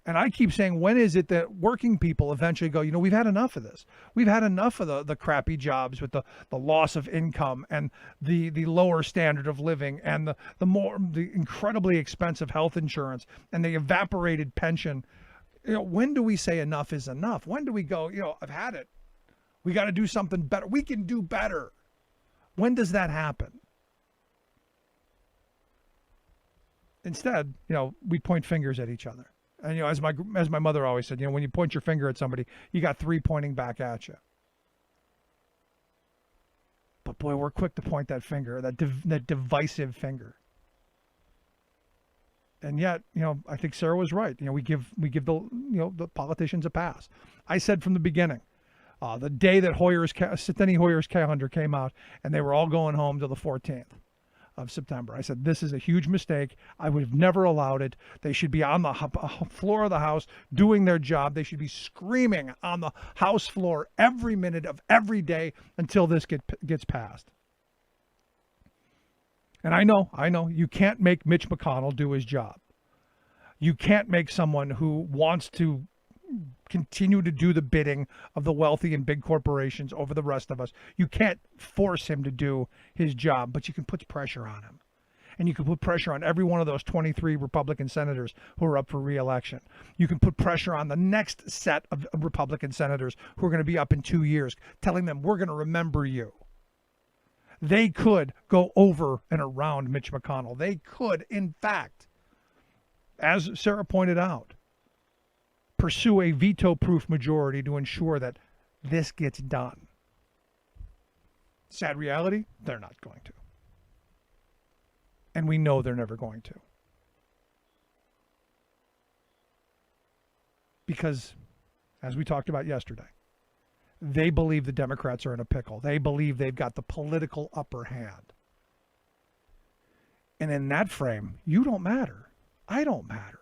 And I keep saying, when is it that working people eventually go, we've had enough of this. We've had enough of the crappy jobs with the loss of income and the lower standard of living and the incredibly expensive health insurance and the evaporated pension. When do we say enough is enough? When do we go, I've had it. We got to do something better. We can do better. When does that happen? Instead, we point fingers at each other. And, as my mother always said, when you point your finger at somebody, you got three pointing back at you. But boy, we're quick to point that finger, that divisive finger. And yet, I think Sarah was right. We give the politicians a pass. I said from the beginning, the day that Steny Hoyer's calendar came out and they were all going home to the 14th of September, I said, this is a huge mistake. I would have never allowed it. They should be on the floor of the House doing their job. They should be screaming on the House floor every minute of every day until this gets passed. And I know, you can't make Mitch McConnell do his job. You can't make someone who wants to continue to do the bidding of the wealthy and big corporations over the rest of us. You can't force him to do his job, but you can put pressure on him. And you can put pressure on every one of those 23 Republican senators who are up for re-election. You can put pressure on the next set of Republican senators who are going to be up in 2 years, telling them, we're going to remember you. They could go over and around Mitch McConnell. They could, in fact, as Sarah pointed out, pursue a veto-proof majority to ensure that this gets done. Sad reality, they're not going to. And we know they're never going to. Because, as we talked about yesterday, they believe the Democrats are in a pickle. They believe they've got the political upper hand. And in that frame, you don't matter. I don't matter.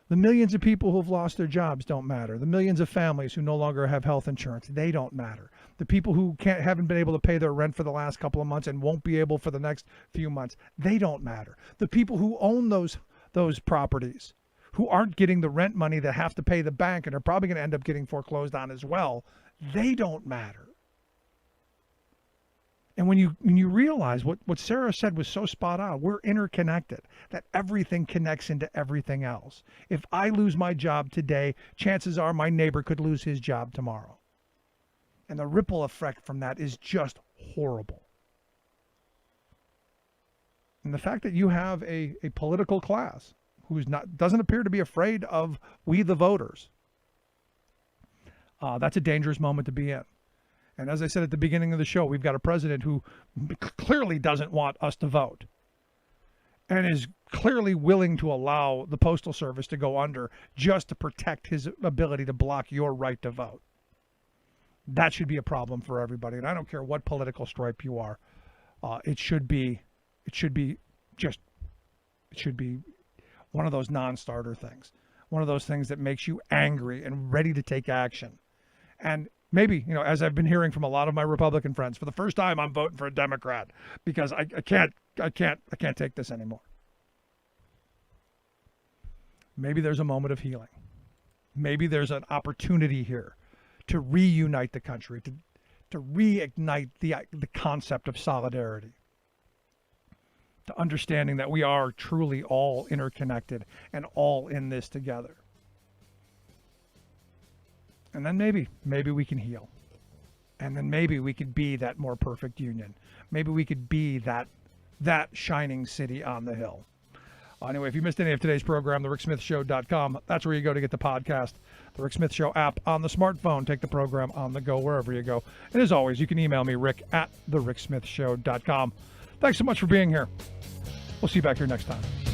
The millions of people who've lost their jobs don't matter. The millions of families who no longer have health insurance, they don't matter. The people who haven't been able to pay their rent for the last couple of months and won't be able for the next few months, they don't matter. The people who own those properties, who aren't getting the rent money that have to pay the bank and are probably going to end up getting foreclosed on as well, they don't matter. And when you realize what Sarah said was so spot on, we're interconnected, that everything connects into everything else. If I lose my job today, chances are my neighbor could lose his job tomorrow. And the ripple effect from that is just horrible. And the fact that you have a political class doesn't appear to be afraid of we the voters. That's a dangerous moment to be in. And as I said at the beginning of the show, we've got a president who clearly doesn't want us to vote and is clearly willing to allow the Postal Service to go under just to protect his ability to block your right to vote. That should be a problem for everybody. And I don't care what political stripe you are. It should be one of those non-starter things. One of those things that makes you angry and ready to take action. And maybe, as I've been hearing from a lot of my Republican friends, for the first time I'm voting for a Democrat because I can't take this anymore. Maybe there's a moment of healing. Maybe there's an opportunity here to reunite the country, to reignite the concept of solidarity, to understanding that we are truly all interconnected and all in this together. And then maybe we can heal. And then maybe we could be that more perfect union. Maybe we could be that shining city on the hill. Anyway, if you missed any of today's program, thericksmithshow.com. That's where you go to get the podcast. The Rick Smith Show app on the smartphone. Take the program on the go wherever you go. And as always, you can email me, rick@thericksmithshow.com. Thanks so much for being here. We'll see you back here next time.